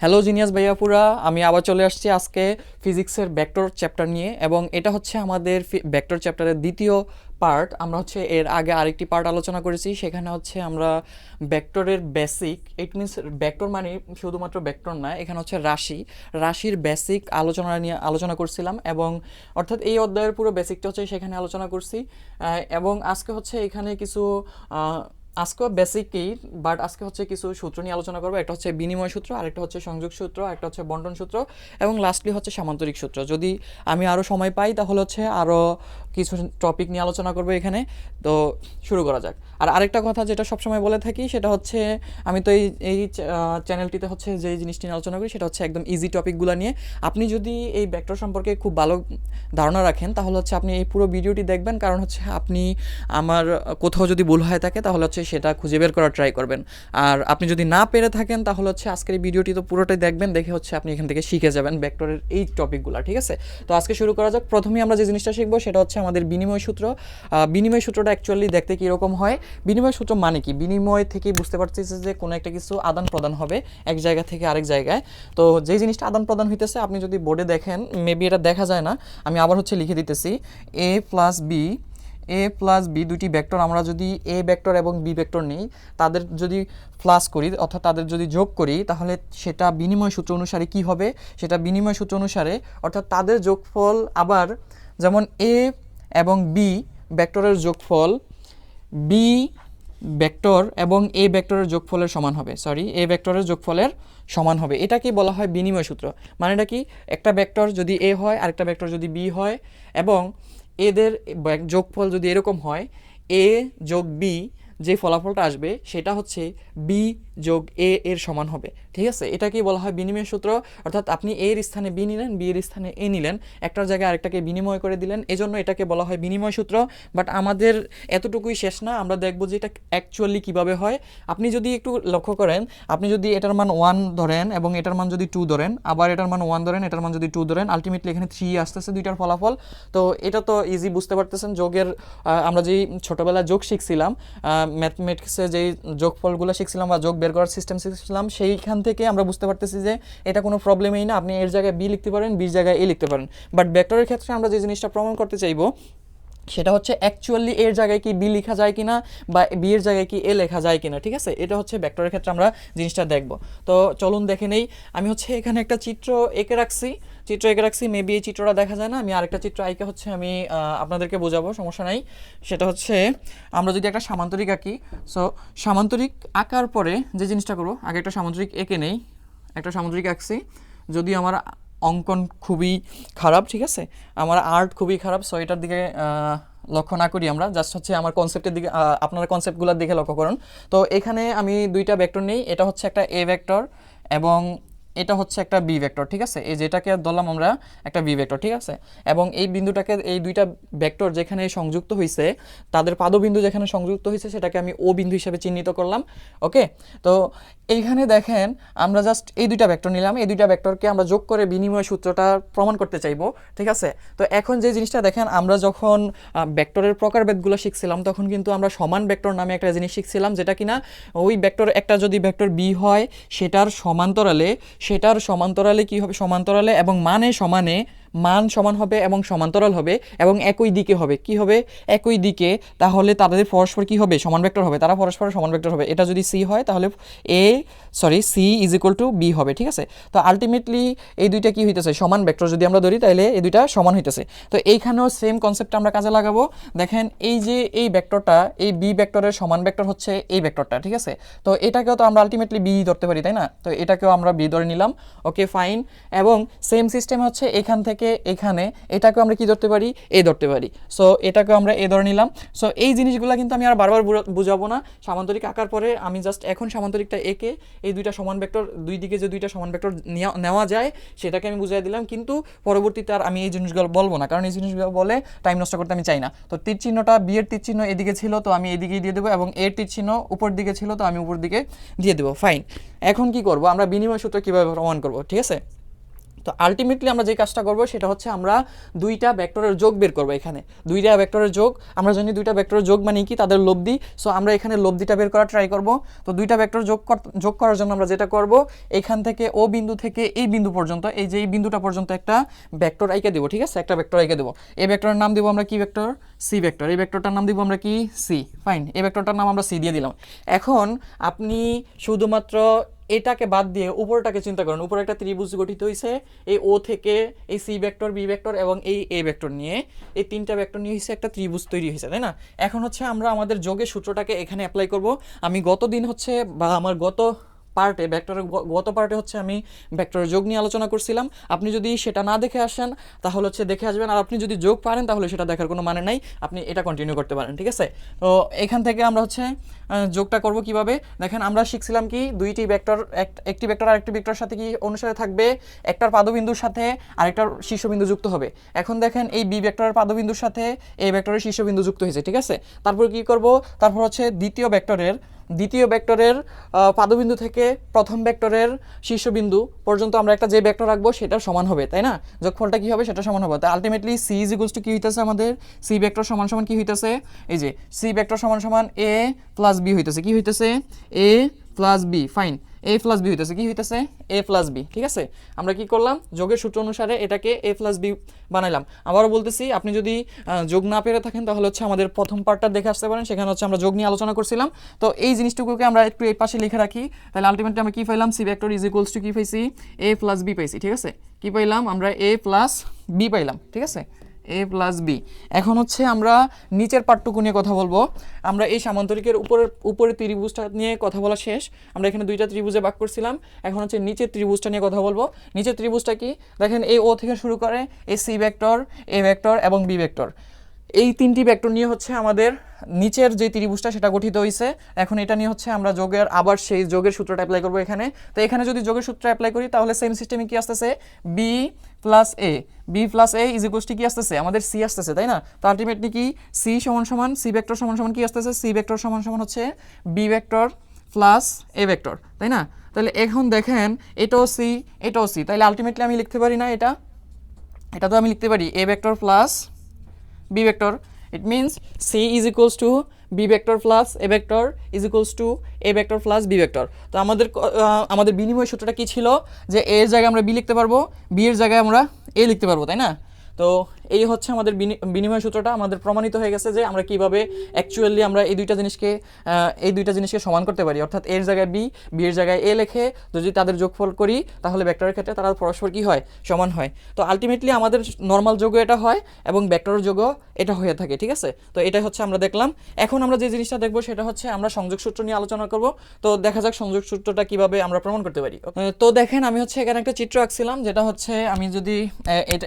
Hello genius ভাইয়াপুরা, আমি আবার চলে আসছি আজকে ফিজিক্সের ভেক্টর চ্যাপ্টার নিয়ে। এবং এটা হচ্ছে আমাদের ভেক্টর চ্যাপ্টারের দ্বিতীয় পার্ট। আমরা হচ্ছে এর আগে আরেকটি পার্ট আলোচনা করেছি, সেখানে হচ্ছে আমরা ভেক্টরের বেসিক, ইট মিনস ভেক্টর মানে শুধুমাত্র ভেক্টর না, এখানে হচ্ছে রাশির বেসিক আলোচনা করছিলাম। এবং অর্থাৎ এই অধ্যায়ের পুরো বেসিকটা হচ্ছে সেখানে আলোচনা করছি। এবং আজকে হচ্ছে এখানে কিছু আজকে বেসিকই, বাট আজকে হচ্ছে কিছু সূত্র নিয়ে আলোচনা করবো। একটা হচ্ছে বিনিময় সূত্র, আরেকটা হচ্ছে সংযোগ সূত্র, একটা হচ্ছে বন্টন সূত্র, এবং লাস্টলি হচ্ছে সামান্তরিক সূত্র। যদি আমি আরও সময় পাই তাহলে হচ্ছে আরও কিছু টপিক নিয়ে আলোচনা করবো এখানে। তো শুরু করা যাক। আর আরেকটা কথা যেটা সবসময় বলে থাকি সেটা হচ্ছে, আমি তো এই চ্যানেলটিতে হচ্ছে যে জিনিসটি নিয়ে আলোচনা করি সেটা হচ্ছে একদম ইজি টপিকগুলো নিয়ে। আপনি যদি এই ভেক্টর সম্পর্কে খুব ভালো ধারণা রাখেন তাহলে হচ্ছে আপনি এই পুরো ভিডিওটি দেখবেন, কারণ হচ্ছে আপনি আমার কোথাও যদি ভুল হয়ে থাকে তাহলে হচ্ছে সেটা খুঁজে বের করার ট্রাই করবেন। আর আপনি যদি না পেরে থাকেন তাহলে হচ্ছে আজকের এই ভিডিওটি তো পুরোটাই দেখবেন, দেখে হচ্ছে আপনি এখান থেকে শিখে যাবেন ভেক্টরের এই টপিকগুলো, ঠিক আছে? তো আজকে শুরু করা যাক। প্রথমেই আমরা যে জিনিসটা শিখবো সেটা হচ্ছে আমাদের বিনিময় সূত্র। বিনিময় সূত্রটা অ্যাকচুয়ালি দেখতে কীরকম হয়, বিনিময় সূত্র মানে কি, বিনিময় থেকেই বুঝতে পারতেছে যে কোনো একটা কিছু আদান প্রদান হবে এক জায়গা থেকে আরেক জায়গায়। তো যেই জিনিসটা আদান প্রদান হইতেছে, আপনি যদি বোর্ডে দেখেন, মেবি এটা দেখা যায় না, আমি আবার হচ্ছে লিখে দিতেছি, এ প্লাস বি দুটি ভেক্টর, আমরা যদি এ ভেক্টর এবং বি ভেক্টর নিই, তাদের যদি প্লাস করি অর্থাৎ তাদের যদি যোগ করি তাহলে সেটা বিনিময় সূত্র অনুসারে কি হবে, সেটা বিনিময় সূত্র অনুসারে অর্থাৎ তাদের যোগফল, আবার যেমন এ এবং বি ভেক্টরের যোগফল বি ভেক্টর এবং এ ভেক্টরের যোগফলের সমান হবে, এ ভেক্টরের যোগফলের সমান হবে। এটাকেই বলা হয় বিনিময় সূত্র। মানেটা কি, একটা ভেক্টর যদি এ হয় আরেকটা ভেক্টর যদি বি হয়, এবং এদের যোগফল যদি এরকম হয়, এ যোগ বি, যে ফলাফলটা আসবে সেটা হচ্ছে বি যোগ এ এর সমান হবে, ঠিক আছে? এটাকেই বলা হয় বিনিময় সূত্র। অর্থাৎ আপনি এর স্থানে বি নিলেন, বি এর স্থানে এ নিলেন, একটার জায়গায় আরেকটাকে বিনিময় করে দিলেন, এজন্য এটাকে বলা হয় বিনিময় সূত্র। বাট আমাদের এতটুকুই শেষ না, আমরা দেখবো যে এটা অ্যাকচুয়ালি কীভাবে হয়। আপনি যদি একটু লক্ষ্য করেন, আপনি যদি এটার মান 1 ধরেন এবং এটার মান যদি 2 ধরেন, আবার এটার মান 1 ধরেন, এটার মান যদি 2 ধরেন, আলটিমেটলি এখানে 3 আসতেছে দুইটার ফলাফল। তো এটা তো ইজি বুঝতে পারতেছেন, যোগের আমরা যেই ছোটোবেলায় যোগ শিখছিলাম, ম্যাথমেটিক্সে যেই যোগফলগুলো শিখছিলাম বা যোগ বের করার সিস্টেম শিখছিলাম, সেইখান থেকে আমরা বুঝতে পারতেছি যে এটা কোনো প্রবলেমই না। আপনি এর জায়গায় বি লিখতে পারেন, বির জায়গায় এ লিখতে পারেন। বাট ভেক্টরের ক্ষেত্রে আমরা যে জিনিসটা প্রমাণ করতে চাইবো সেটা হচ্ছে অ্যাকচুয়ালি এর জায়গায় কি বি লেখা যায় কিনা বা বি এর জায়গায় কি এ লেখা যায় কিনা, ঠিক আছে? এটা হচ্ছে ভেক্টরের ক্ষেত্রে আমরা জিনিসটা দেখব। তো চলুন দেখে নেই। আমি হচ্ছে এখানে একটা চিত্র এঁকে রাখছি, মেবি এই চিত্রটা দেখা যায় না, আমি আরেকটা চিত্র আঁকে হচ্ছে আমি আপনাদেরকে বোঝাবো, সমস্যা নাই। সেটা হচ্ছে, আমরা যদি একটা সামান্তরিক আঁকি, সো সামান্তরিক আঁকার পরে যে জিনিসটা করবো, আগে একটা সামান্তরিক এঁকে নেই। একটা সামান্তরিক আঁকছি, যদি আমার অঙ্কন খুবই খারাপ, ঠিক আছে, আমার আর্ট খুবই খারাপ, সো এটার দিকে লক্ষ্য না করি, আমরা জাস্ট হচ্ছে আমার কনসেপ্টের দিকে, আপনারা কনসেপ্টগুলোর দিকে লক্ষ্য করুন। তো এখানে আমি দুইটা ভেক্টর নেই, এটা হচ্ছে একটা এ ভেক্টর এবং এটা হচ্ছে একটা বি ভেক্টর, ঠিক আছে? এই যেটাকে ধরলাম আমরা একটা বি ভেক্টর, ঠিক আছে? এবং এই বিন্দুটাকে, এই দুইটা ভেক্টর যেখানে সংযুক্ত হয়েছে, তাদের পাদবিন্দু যেখানে সংযুক্ত হয়েছে সেটাকে আমি ও বিন্দু হিসেবে চিহ্নিত করলাম। ওকে, তো এইখানে দেখেন আমরা জাস্ট এই দুইটা ভেক্টর নিলাম, এই দুইটা ভেক্টরকে আমরা যোগ করে বিনিময় সূত্রটা প্রমাণ করতে চাইবো, ঠিক আছে? তো এখন যে জিনিসটা দেখেন, আমরা যখন ভেক্টরের প্রকারভেদগুলো শিখছিলাম তখন কিন্তু আমরা সমান ভেক্টর নামে একটা জিনিস শিখছিলাম, যেটা কিনা ওই ভেক্টর, একটা যদি ভেক্টর বি হয় সেটার সমান্তরালে কি হবে, সমান্তরালে এবং মান সমান হবে এবং সমান্তরাল হবে এবং একই দিকে হবে, কি হবে, একই দিকে, তাহলে তাদের পরস্পর কি হবে, সমান ভেক্টর হবে, তারা পরস্পর সমান ভেক্টর হবে। এটা যদি সি হয় তাহলে C is equal to B হবে, ঠিক আছে? তো আলটিমেটলি এই দুইটা কি হইতেছে, সমান ভেক্টর যদি আমরা ধরি তাহলে এই দুইটা সমান হইতেছে। তো এইখানেও সেম কনসেপ্টটা আমরা কাজে লাগাবো। দেখেন এই যে এই ভেক্টরটা, এই বি ভেক্টরের সমান ভেক্টর হচ্ছে এই ভেক্টরটা, ঠিক আছে? তো এটাকেও তো আমরা আলটিমেটলি বি ধরতে পারি, তাই না? তো এটাকেও আমরা বি ধরে নিলাম, ওকে ফাইন। এবং সেম সিস্টেম হচ্ছে এখান থেকে এখানে, এটাকেও আমরা কি ধরতে পারি, এ ধরতে পারি। সো এটাকেও আমরা এ ধরে নিলাম। সো এই জিনিসগুলো কিন্তু আমি আর বারবার বুঝাবো না, সামান্তরিক আঁকার পরে আমি জাস্ট এখন সামান্তরিকটা এঁকে এই দুইটা সমান ভেক্টর, দুই দিকে যে দুইটা সমান ভেক্টর নেওয়া যায় সেটাকে আমি বুঝিয়ে দিলাম। কিন্তু পরবর্তীতে আর আমি এই জিনিসগুলো বলবো না, কারণ এই জিনিসগুলো বলে টাইম নষ্ট করতে আমি চাই না। তো তীর চিহ্নটা, বি এর তীর চিহ্ন এদিকে ছিল তো আমি এদিকেই দিয়ে দেবো, এবং এর তীর চিহ্ন উপর দিকে ছিল তো আমি উপর দিকে দিয়ে দেবো, ফাইন। এখন কি করব, আমরা বিনিময় সূত্র কীভাবে প্রমাণ করব, ঠিক আছে? তো আলটিমেটলি আমরা যে কাজটা করব সেটা হচ্ছে আমরা দুইটা ভেক্টরের যোগ বের করব। এখানে দুইটা ভেক্টরের যোগ, আমরা জানি দুইটা ভেক্টরের যোগ মানে কি, তাদের লব্ধি। সো আমরা এখানে লব্ধিটা বের করার ট্রাই করব। তো দুইটা ভেক্টর যোগ করার জন্য আমরা যেটা করব, এখান থেকে ও বিন্দু থেকে এই বিন্দু পর্যন্ত, এই যে এই বিন্দুটা পর্যন্ত একটা ভেক্টর আইকে দেব, ঠিক আছে, একটা ভেক্টর আইকে দেব। এই ভেক্টরের নাম দেব আমরা কি ভেক্টর, সি ভেক্টর। এই ভেক্টরটার নাম দিব আমরা কি, সি। ফাইন, এই ভেক্টরটার নাম আমরা সি দিয়ে দিলাম। এখন আপনি শুধুমাত্র এটাকে বাদ দিয়ে উপরটাকে চিন্তা করেন। উপরে একটা ত্রিভুজ গঠিত হয়েছে এই ও থেকে, এই সি ভেক্টর, বি ভেক্টর এবং এই এ ভেক্টর নিয়ে, এই তিনটা ভেক্টর নিয়ে হয়েছে একটা ত্রিভুজ তৈরি হয়েছে, তাই না? এখন হচ্ছে আমরা আমাদের যোগের সূত্রটাকে এখানে অ্যাপ্লাই করব। আমি গত দিন হচ্ছে বা আমার গত পার্টে ভেক্টরের গত পার্টে হচ্ছে আমি ভেক্টরের যোগ নিয়ে আলোচনা করছিলাম। আপনি যদি সেটা না দেখে আসেন তাহলে হচ্ছে দেখে আসবেন, আর আপনি যদি যোগ পারেন তাহলে সেটা দেখার কোনো মানে নাই, আপনি এটা কন্টিনিউ করতে পারেন, ঠিক আছে? তো এখান থেকে আমরা হচ্ছে যোগটা করব কিভাবে। দেখেন আমরা শিখছিলাম কি, দুইটি ভেক্টর, একটি ভেক্টর আরেকটি ভেক্টরের সাথে কি অনুসারে থাকবে, একটার পাদবিন্দুর সাথে আরেকটার শীর্ষবিন্দু যুক্ত হবে। এখন দেখেন এই বি ভেক্টরের পাদবিন্দুর সাথে এই ভেক্টরের শীর্ষবিন্দু যুক্ত হয়েছে, ঠিক আছে? তারপর কি করব, তারপর হচ্ছে দ্বিতীয় ভেক্টরের পাদবিন্দু থেকে প্রথম ভেক্টরের শীর্ষবিন্দু পর্যন্ত আমরা একটা যে ভেক্টর রাখবো সেটা সমান হবে, তাই না? যোগফলটা কি হবে, সেটা সমান হবে। তাই ultimately C is equals to কি হইতেছে, আমাদের সি ভেক্টর সমান সমান কি হইতেছে, এই যে সি ভেক্টর সমান সমান এ প্লাস বি হইতেছে, কি হইতেছে, এ প্লাস বি। ফাইন, এ প্লাস বি হইতেছে, কি হইতেছে, এ প্লাস বি, ঠিক আছে? আমরা কি করলাম, যোগের সূত্র অনুসারে এটাকে এ প্লাস বি বানাইলাম। আবারও বলতেছি, আপনি যদি যোগ না পেরে থাকেন তাহলে হচ্ছে আমাদের প্রথম পার্টটা দেখে আসতে পারেন, সেখানে হচ্ছে আমরা যোগ নিয়ে আলোচনা করছিলাম। তো এই জিনিসটুকুকে আমরা একটু এই পাশে লিখে রাখি, তাহলে আলটিমেটলি আমরা কি পাইলাম, C vector is equals to কি পাইছি, এ প্লাস বি পাইছি, ঠিক আছে? কি পাইলাম আমরা, এ প্লাস বি পাইলাম, ঠিক আছে, এ প্লাস বি। এখন হচ্ছে আমরা নিচের পার্টটুকু নিয়ে কথা বলবো। আমরা এই সামান্তরিকের উপরের ত্রিভুজটা নিয়ে কথা বলা শেষ। আমরা এখানে দুইটা ত্রিভুজে ভাগ করছিলাম, এখন হচ্ছে নিচের ত্রিভুজটা নিয়ে কথা বলবো। নিচের ত্রিভুজটা কি, দেখেন এই ও থেকে শুরু করে এই সি ভেক্টর, এ ভেক্টর এবং বি ভেক্টর, এই তিনটি ভেক্টর নিয়ে হচ্ছে আমাদের নিচের যে ত্রিভুজটা সেটা গঠিত হয়েছে। এখন এটা নিয়ে হচ্ছে আমরা যোগের, আবার সেই যোগের সূত্রটা অ্যাপ্লাই করবো এখানে। তো এখানে যদি যোগের সূত্র অ্যাপ্লাই করি তাহলে সেম সিস্টেমে কি আসতেছে, B plus A is equals to কি আসতেছে, আমাদের সি আসতেছে, তাই না? তো আলটিমেটলি কি, সি সমান সমান সি ভেক্টর সমান সমান কি আসতেছে, সি ভেক্টর সমান সমান হচ্ছে B vector plus A vector, তাই না? তাহলে এখন দেখেন এটাও সি, তাহলে আলটিমেটলি আমি লিখতে পারি না, এটা তো আমি লিখতে পারি এ vector plus B vector. It means C is equals to B vector plus A vector is equals to A vector plus B vector. তো আমাদের বিনিময় সূত্রটা কি ছিল, যে এ এর জায়গায় আমরা বি লিখতে পারবো, বি এর জায়গায় আমরা এ লিখতে পারবো, তাই না? তো এই হচ্ছে আমাদের বিনিময় সূত্রটা আমাদের প্রমাণিত হয়ে গেছে, যে আমরা কিভাবে অ্যাকচুয়ালি আমরা এই দুইটা জিনিসকে সমান করতে পারি। অর্থাৎ এর জায়গায় বি এর জায়গায় এ লিখে যদি তাদের যোগফল করি তাহলে ভেক্টরের ক্ষেত্রে তারা পরস্পর কি হয়, সমান হয়। তো আলটিমেটলি আমাদের নর্মাল যোগও এটা হয় এবং ভেক্টরের যোগও এটা হয়ে থাকে, ঠিক আছে? তো এটাই হচ্ছে আমরা দেখলাম। এখন আমরা যে জিনিসটা দেখবো সেটা হচ্ছে আমরা সংযোগ সূত্র নিয়ে আলোচনা করব। তো দেখা যাক সংযোগ সূত্রটা কিভাবে আমরা প্রমাণ করতে পারি। তো দেখেন আমি হচ্ছে এখানে একটা চিত্র আঁকছিলাম, যেটা হচ্ছে আমি যদি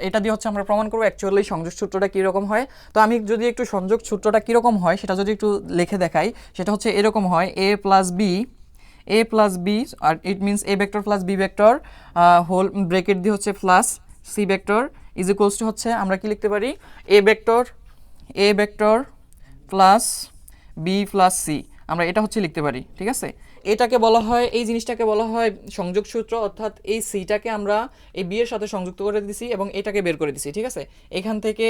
এটা দিয়ে হচ্ছে আমরা প্রমাণ করবো অ্যাকচুয়ালি সংযোগ সূত্রটা কীরকম হয়। তো আমি যদি একটু সংযোগ সূত্রটা কীরকম হয় সেটা যদি একটু লিখে দেখাই, সেটা হচ্ছে এরকম হয়, এ প্লাস বি আর it means a vector plus B vector whole bracket দিয়ে হচ্ছে plus C vector is equals to হচ্ছে আমরা কি লিখতে পারি, এ vector plus b plus c, আমরা এটা হচ্ছে লিখতে পারি, ঠিক আছে? এটাকে বলা হয়, এই জিনিসটাকে বলা হয় সংযোগ সূত্র। অর্থাৎ এই সিটাকে আমরা এই বি এর সাথে সংযুক্ত করে দিছি এবং এটাকে বের করে দিছি, ঠিক আছে? এখান থেকে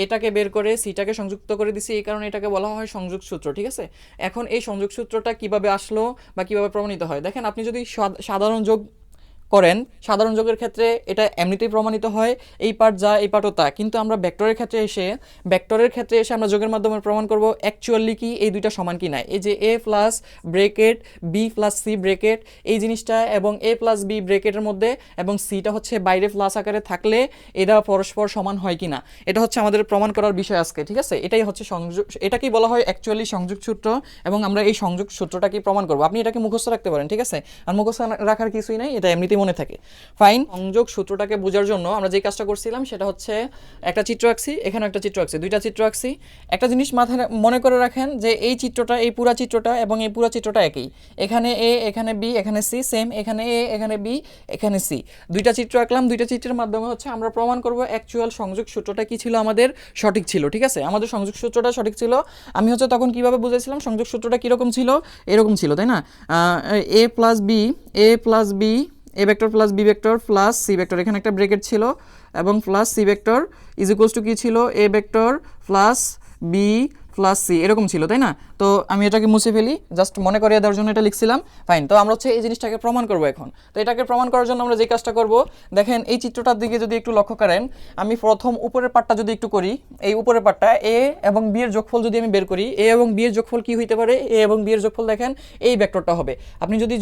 এটাকে বের করে সিটাকে সংযুক্ত করে দিছি, এই কারণে এটাকে বলা হয় সংযোগ সূত্র, ঠিক আছে? এখন এই সংযোগ সূত্রটা কিভাবে আসলো বা কিভাবে প্রমাণিত হয়, দেখেন আপনি যদি সাধারণ যোগ করেন, সাধারণ যোগের ক্ষেত্রে এটা এমনিতেই প্রমাণিত হয়, এই পার্ট যা এই পার্টও তা। কিন্তু আমরা ভেক্টরের ক্ষেত্রে এসে আমরা যোগের মাধ্যমে প্রমাণ করব অ্যাকচুয়ালি কি এই দুইটা সমান কি না। এই যে a plus bracket b plus c bracket, এই জিনিসটা এবং এ প্লাস বি ব্রেকেটের মধ্যে এবং সিটা হচ্ছে বাইরে প্লাস আকারে থাকলে এরা পরস্পর সমান হয় কি না, এটা হচ্ছে আমাদের প্রমাণ করার বিষয় আজকে, ঠিক আছে? এটাই হচ্ছে সংযোগ, এটাকেই বলা হয় অ্যাকচুয়ালি সংযোগ সূত্র এবং আমরা এই সংযোগ সূত্রটাকে প্রমাণ করব। আপনি এটাকে মুখস্থ রাখতে পারেন, ঠিক আছে? আর মুখস্থ রাখার কিছুই নাই, এটা এমনিতেই মনে থাকে। ফাইন, সংযোগ সূত্রটাকে বোঝার জন্য আমরা যে কাজটা করছিলাম সেটা হচ্ছে একটা চিত্র আঁকছি, এখানে একটা চিত্র আঁকছি, দুইটা চিত্র আঁকছি। একটা জিনিস মাথায় মনে করে রাখেন যে এই চিত্রটা, এই পুরা চিত্রটা এবং এই পুরা চিত্রটা একই। এখানে এ, এখানে বি, এখানে সি, সেম এখানে এ, এখানে বি, এখানে সি। দুইটা চিত্র আঁকলাম, দুইটা চিত্রের মাধ্যমে হচ্ছে আমরা প্রমাণ করব অ্যাকচুয়াল সংযোগ সূত্রটা কি ছিল, আমাদের সঠিক ছিল, ঠিক আছে? আমাদের সংযোগ সূত্রটা সঠিক ছিল। আমি হচ্ছে তখন কিভাবে বুঝেছিলাম সংযোগ সূত্রটা কীরকম ছিল, এরকম ছিল, তাই না? A plus b a vector plus B vector plus C vector, এখানে একটা ব্রেকেট ছিল, এবং plus C vector is equals to কী ছিল, a vector plus b plus c, এরকম ছিল, তাই না? তো আমি এটাকে মুছে ফেলি, জাস্ট মনে করিয়ে দেওয়ার জন্য এটা লিখছিলাম। ফাইন, তো আমরা হচ্ছে এই জিনিসটাকে প্রমাণ করব এখন। তো এটাকে প্রমাণ করার জন্য আমরা যে কাজটা করব, দেখেন এই চিত্রটার দিকে যদি একটু লক্ষ্য করেন, আমি প্রথম উপরের পার্টটা যদি একটু করি, এই উপরের পার্টটা এ এবং বি এর যোগফল যদি আমি বের করি, এ এবং বি এর যোগফল কি হইতে পারে, এ এবং বি এর যোগফল দেখেন এই ভেক্টরটা হবে। আপনি যদি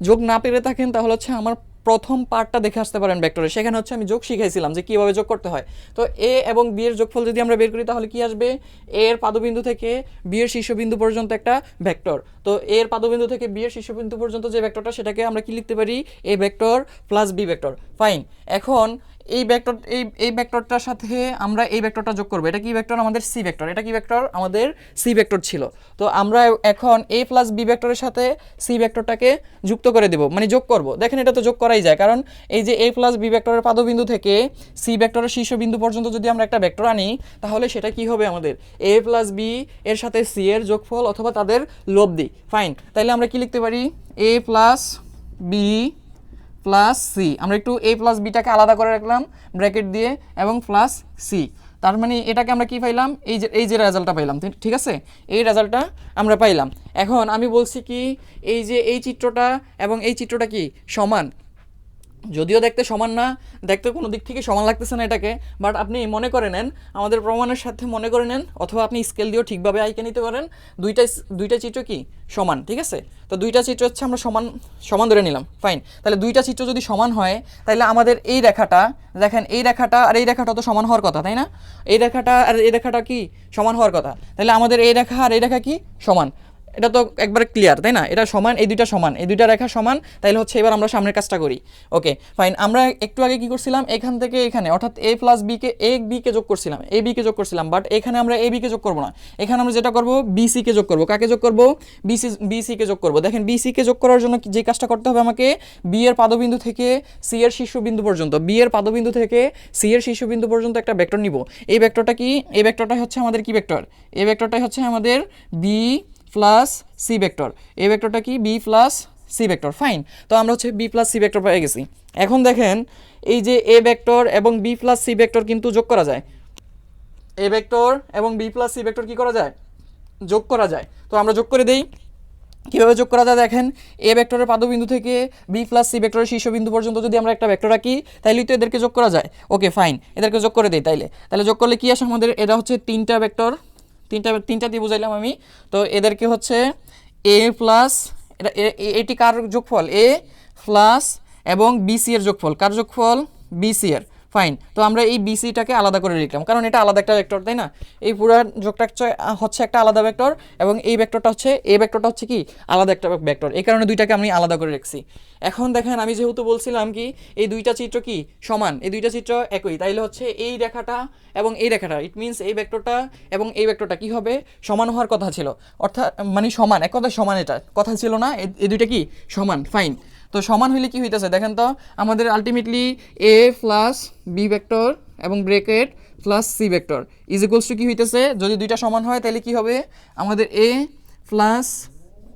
যোগ না পেরে থাকেন তাহলে হচ্ছে আমার প্রথম পার্টটা দেখে আসতে পারেন ভেক্টরে, সেখানে হচ্ছে আমি যোগ শিখাইছিলাম যে কীভাবে যোগ করতে হয়। তো এ এবং বি এর যোগফল যদি আমরা বের করি তাহলে কি আসবে, এ এর পাদবিন্দু থেকে বি এর শীর্ষবিন্দু পর্যন্ত একটা ভেক্টর। তো এ এর পাদবিন্দু থেকে বি এর শীর্ষবিন্দু পর্যন্ত যে ভেক্টরটা, সেটাকে আমরা কি লিখতে পারি, এ vector plus B vector. Fine, এখন এই ভেক্টরটার সাথে আমরা এই ভেক্টরটা যোগ করব। এটা কি ভেক্টর, আমাদের সি ভেক্টর। এটা কি ভেক্টর, আমাদের সি ভেক্টর ছিল। তো আমরা এখন এ প্লাস বি ভেক্টরের সাথে সি ভেক্টরটাকে যুক্ত করে দেব, মানে যোগ করব। দেখেন এটা তো যোগ করাই যায়, কারণ এই যে এ প্লাস বি ভেক্টরের পাদবিন্দু থেকে সি ভেক্টরের শীর্ষবিন্দু পর্যন্ত যদি আমরা একটা ভেক্টর আনি, তাহলে সেটা কি হবে, আমাদের এ প্লাস বি এর সাথে সি এর যোগফল অথবা তাদের লব্ধি। ফাইন, তাইলে আমরা কি লিখতে পারি, এ প্লাস বি প্লাস সি। আমরা একটু এ প্লাস বিটাকে আলাদা করে রাখলাম ব্র্যাকেট দিয়ে, এবং প্লাস সি। তার মানে এটাকে আমরা কি পাইলাম, এই যে রেজাল্টটা পাইলাম, ঠিক আছে, এই রেজাল্টটা আমরা পাইলাম। এখন আমি বলছি কি, এই যে এই চিত্রটা এবং এই চিত্রটা কি সমান, যদিও দেখতে সমান না, দেখতে কোনো দিক থেকে সমান লাগতেছে না এটাকে, বাট আপনি মনে করে নেন, আমাদের প্রমাণের সাথে মনে করে নেন, অথবা আপনি স্কেল দিয়েও ঠিকভাবে আইকে নিতে পারেন, দুইটা চিত্র কি সমান, ঠিক আছে। তো দুইটা চিত্র হচ্ছে আমরা সমান ধরে নিলাম। ফাইন, তাহলে দুইটা চিত্র যদি সমান হয়, তাহলে আমাদের এই রেখাটা, দেখেন এই রেখাটা আর এই রেখাটা তো সমান হওয়ার কথা, তাই না? এই রেখাটা আর এই রেখাটা কি সমান হওয়ার কথা, তাহলে আমাদের এই রেখা আর এই রেখা কি সমান, এটা তো একবারে ক্লিয়ার, তাই না? এটা সমান, এই দুইটা সমান, এই দুইটা রেখা সমান। তাইলে হচ্ছে এবার আমরা সামনের কাজটা করি। ওকে ফাইন, আমরা একটু আগে কি করছিলাম, এখান থেকে এখানে, অর্থাৎ এ প্লাস বিকে বিকে যোগ করছিলাম, এ বিকে যোগ করছিলাম, বাট এখানে আমরা এ বিকে যোগ করবো না। এখানে আমরা যেটা করবো, বিসিকে যোগ করবো। কাকে যোগ করবো, বিসিকে যোগ করবো। দেখেন বিসিকে যোগ করার জন্য যে কাজটা করতে হবে আমাকে, বি এর পাদবিন্দু থেকে সি এর শীর্ষবিন্দু পর্যন্ত, বি এর পাদবিন্দু থেকে সি এর শীর্ষবিন্দু পর্যন্ত একটা ভেক্টর নিব। এই ভেক্টরটা কি, এই ভেক্টরটাই হচ্ছে আমাদের কি ভেক্টর, এই ভেক্টরটাই হচ্ছে আমাদের বি প্লাস সি ভেক্টর। এই ভেক্টরটা কি, B plus C vector. Fine, তো আমরা হচ্ছে বি প্লাস সি ভেক্টর পেয়ে গেছি। এখন দেখেন এই যে এ ভেক্টর এবং বি প্লাস সি ভেক্টর কিন্তু যোগ করা যায়, এ ভেক্টর এবং বি প্লাস সি ভেক্টর কি করা যায়, যোগ করা যায়। তো আমরা যোগ করে দেই। কীভাবে যোগ করা যায়, দেখেন এ ভেক্টরের পাদবিন্দু থেকে বি প্লাস সি ভেক্টরের শীর্ষবিন্দু পর্যন্ত যদি আমরা একটা ভেক্টর রাখি, তাইলেই তো এদেরকে যোগ করা যায়। ওকে ফাইন, এদেরকে যোগ করে দিই। তাহলে যোগ করলে কি আসে আমাদের, এটা হচ্ছে তিনটা ভেক্টর, তিনটা দিয়ে বুঝাইলাম আমি। তো এদেরকে হচ্ছে এ প্লাস, এটি কার যোগফল, এ প্লাস এবং বিসি এর যোগফল, কার যোগফল, বিসি এর। ফাইন, তো আমরা এই বিসিটাকে আলাদা করে লিখলাম, কারণ এটা আলাদা একটা ভেক্টর, তাই না? এই পুরো যোগটা হচ্ছে একটা আলাদা ভেক্টর, এবং এই ভেক্টরটা হচ্ছে, এই ভেক্টরটা হচ্ছে কি আলাদা একটা ভেক্টর, এই কারণে দুইটাকে আমি আলাদা করে রাখছি। এখন দেখেন আমি যেহেতু বলছিলাম কি, এই দুইটা চিত্র কি সমান, এই দুইটা চিত্র একই, তাইলে হচ্ছে এই রেখাটা এবং এই রেখাটা, ইট মিনস এই ভেক্টরটা এবং এই ভেক্টরটা কি হবে, সমান হওয়ার কথা ছিল, অর্থাৎ মানে সমান, এক কথা সমান, এটা কথা ছিল না, এই দুইটা কি সমান। ফাইন, তো সমান হইলে কি হইতেছে, দেখেন তো আমাদের ultimately A plus B vector এবং bracket plus C vector is equals to কি হইতেছে, যদি দুইটা সমান হয় তাহলে কি হবে, আমাদের এ প্লাস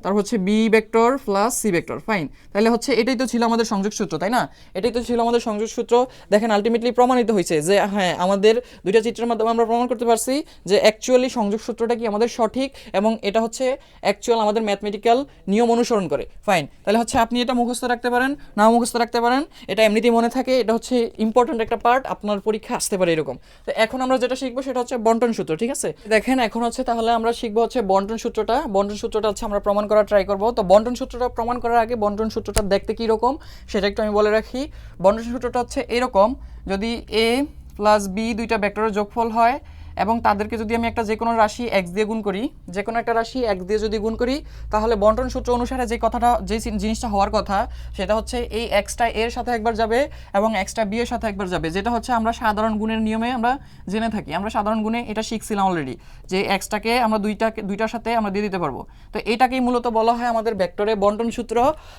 তারপর হচ্ছে B vector plus C vector. Fine, তাহলে হচ্ছে এটাই তো ছিল আমাদের সংযোগ সূত্র, তাই না? এটাই তো ছিল আমাদের সংযোগ সূত্র। দেখেন আলটিমেটলি প্রমাণিত হয়েছে যে হ্যাঁ, আমাদের দুইটা চিত্রের মাধ্যমে আমরা প্রমাণ করতে পারছি যে অ্যাকচুয়ালি সংযোগ সূত্রটা কি আমাদের সঠিক, এবং এটা হচ্ছে অ্যাকচুয়াল আমাদের ম্যাথমেটিক্যাল নিয়ম অনুসরণ করে। ফাইন, তাহলে হচ্ছে আপনি এটা মুখস্থ রাখতে পারেন, নাও মুখস্থ রাখতে পারেন, এটা এমনিতেই মনে থাকে, এটা হচ্ছে ইম্পর্টেন্ট একটা পার্ট, আপনার পরীক্ষা আসতে পারে এরকম। তো এখন আমরা যেটা শিখবো সেটা হচ্ছে বন্টন সূত্র, ঠিক আছে? দেখেন এখন হচ্ছে তাহলে আমরা শিখবো হচ্ছে বন্টন সূত্রটা হচ্ছে আমরা প্রমাণ করার ট্রাই করবো। তো বন্টন সূত্রটা প্রমাণ করার আগে বন্টন সূত্রটা দেখতে কী রকম সেটা একটু আমি বলে রাখি। বন্টন সূত্রটা হচ্ছে এরকম, যদি এ প্লাস বি দুইটা ভেক্টরের যোগফল হয় এবং তাদেরকে যদি আমি একটা যে কোনো রাশি এক্স দিয়ে গুণ করি, যে কোনো একটা রাশি এক্স দিয়ে যদি গুণ করি, তাহলে বন্টন সূত্র অনুসারে যে জিনিসটা হওয়ার কথা সেটা হচ্ছে এই এক্সটা এর সাথে একবার যাবে এবং এক্সটা বি এর সাথে একবার যাবে, যেটা হচ্ছে আমরা সাধারণ গুণের নিয়মে আমরা জেনে থাকি। আমরা সাধারণ গুণে এটা শিখছিলাম অলরেডি, যে এক্সটাকে আমরা দুইটার সাথে আমরা দিয়ে দিতে পারবো। তো এটাকেই মূলত বলা হয় আমাদের ভেক্টরের বন্টন সূত্র।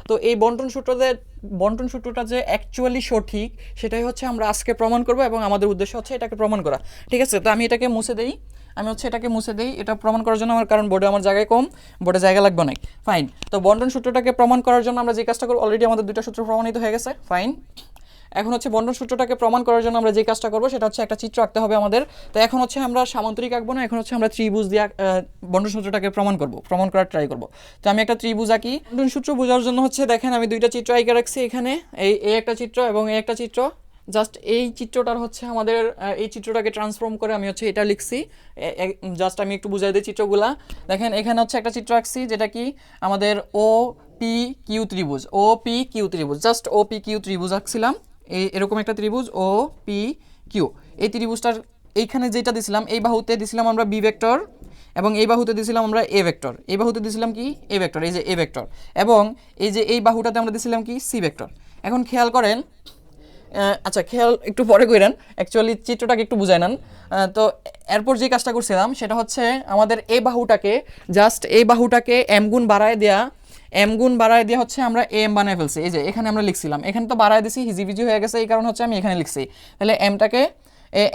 তো এই বন্টন সূত্রটা যে অ্যাকচুয়ালি সঠিক সেটাই হচ্ছে আমরা আজকে প্রমাণ করব, এবং আমাদের উদ্দেশ্য হচ্ছে এটাকে প্রমাণ করা, ঠিক আছে? তো আমি এটাকে মুছে দেই, আমি হচ্ছে এটাকে মুছে দিই, এটা প্রমাণ করার জন্য আমার, কারণ বোর্ডে আমার জায়গায় কম, বোর্ডে জায়গা লাগবে অনেক। ফাইন, তো বন্টন সূত্রটাকে প্রমাণ করার জন্য আমরা যে কাজটা করব, অলরেডি আমাদের দুইটা সূত্র প্রমাণিত হয়ে গেছে। ফাইন, এখন হচ্ছে বন্টন সূত্রটাকে প্রমাণ করার জন্য আমরা যে কাজটা করব সেটা হচ্ছে একটা চিত্র আঁকতে হবে আমাদের। তো এখন হচ্ছে আমরা সামান্তরিক আঁকবো না, এখন হচ্ছে আমরা ত্রিভুজ দিয়ে বন্টন সূত্রটাকে প্রমাণ করার ট্রাই করব। তো আমি একটা ত্রিভুজ আঁকি। বন্টন সূত্র বোঝার জন্য হচ্ছে দেখেন আমি দুইটা চিত্র আঁকে রাখছি এখানে, এই একটা চিত্র এবং এই একটা চিত্র। জাস্ট এই চিত্রটার হচ্ছে আমাদের এই চিত্রটাকে ট্রান্সফর্ম করে আমি হচ্ছে এটা লিখছি। জাস্ট আমি একটু বুঝাই দিই চিত্রগুলা। দেখেন এখানে হচ্ছে একটা চিত্র আঁকছি যেটা কি আমাদের ও পি কিউ ত্রিভুজ, ও পি কিউ ত্রিভুজ, জাস্ট ও পি কিউ ত্রিভুজ আঁকছিলাম। এরকম একটা ত্রিভুজ ও পি কিউ। এই ত্রিভুজটার এইখানে যেটা দিছিলাম, এই বাহুতে দিছিলাম আমরা বি ভেক্টর এবং এই বাহুতে দিছিলাম আমরা এ ভেক্টর, এই বাহুতে দিছিলাম কি এ ভেক্টর, এই যে এ ভেক্টর, এবং এই যে এই বাহুটাতে আমরা দিছিলাম কি সি ভেক্টর। এখন খেয়াল করেন, আচ্ছা খেয়াল একটু পরে করেন, অ্যাকচুয়ালি চিত্রটাকে একটু বুঝাই নেন। তো এরপর যে কাজটা করছিলাম সেটা হচ্ছে আমাদের এই বাহুটাকে, জাস্ট এই বাহুটাকে এম গুণ বাড়ায় দেওয়া, এম গুণ বাড়ায় দিয়ে হচ্ছে আমরা এম বানায় ফেলছি। এই যে এখানে আমরা লিখছিলাম, এখানে তো বাড়ায় দিছি, হিজিবিজি হয়ে গেছে, এই কারণ হচ্ছে আমি এখানে লিখছি। তাহলে এমটাকে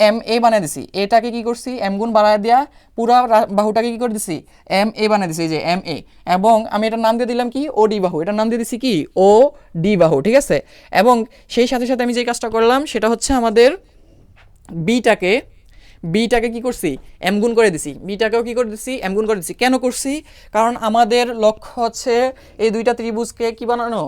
এম এ বানিয়ে দিছি, এটাকে কি করছি এম গুণ বাড়ায় দেওয়া, পুরা বাহুটাকে কি করে দিছি এম এ বানিয়ে দিছি, এই যে এম এ। এবং আমি এটার নাম দিয়ে দিলাম কি ও ডি বাহু, এটার নাম দিয়ে দিছি কি ও ডি বাহু, ঠিক আছে। এবং সেই সাথে সাথে আমি যে কাজটা করলাম সেটা হচ্ছে আমাদের বিটাকে কি করছি এম গুণ করে দিছি, বিটাকেও কি করে দিছি এম গুণ করে দিছি। কেন করছি? কারণ আমাদের লক্ষ্য হচ্ছে এই দুইটা ত্রিভুজকে কি বানানো,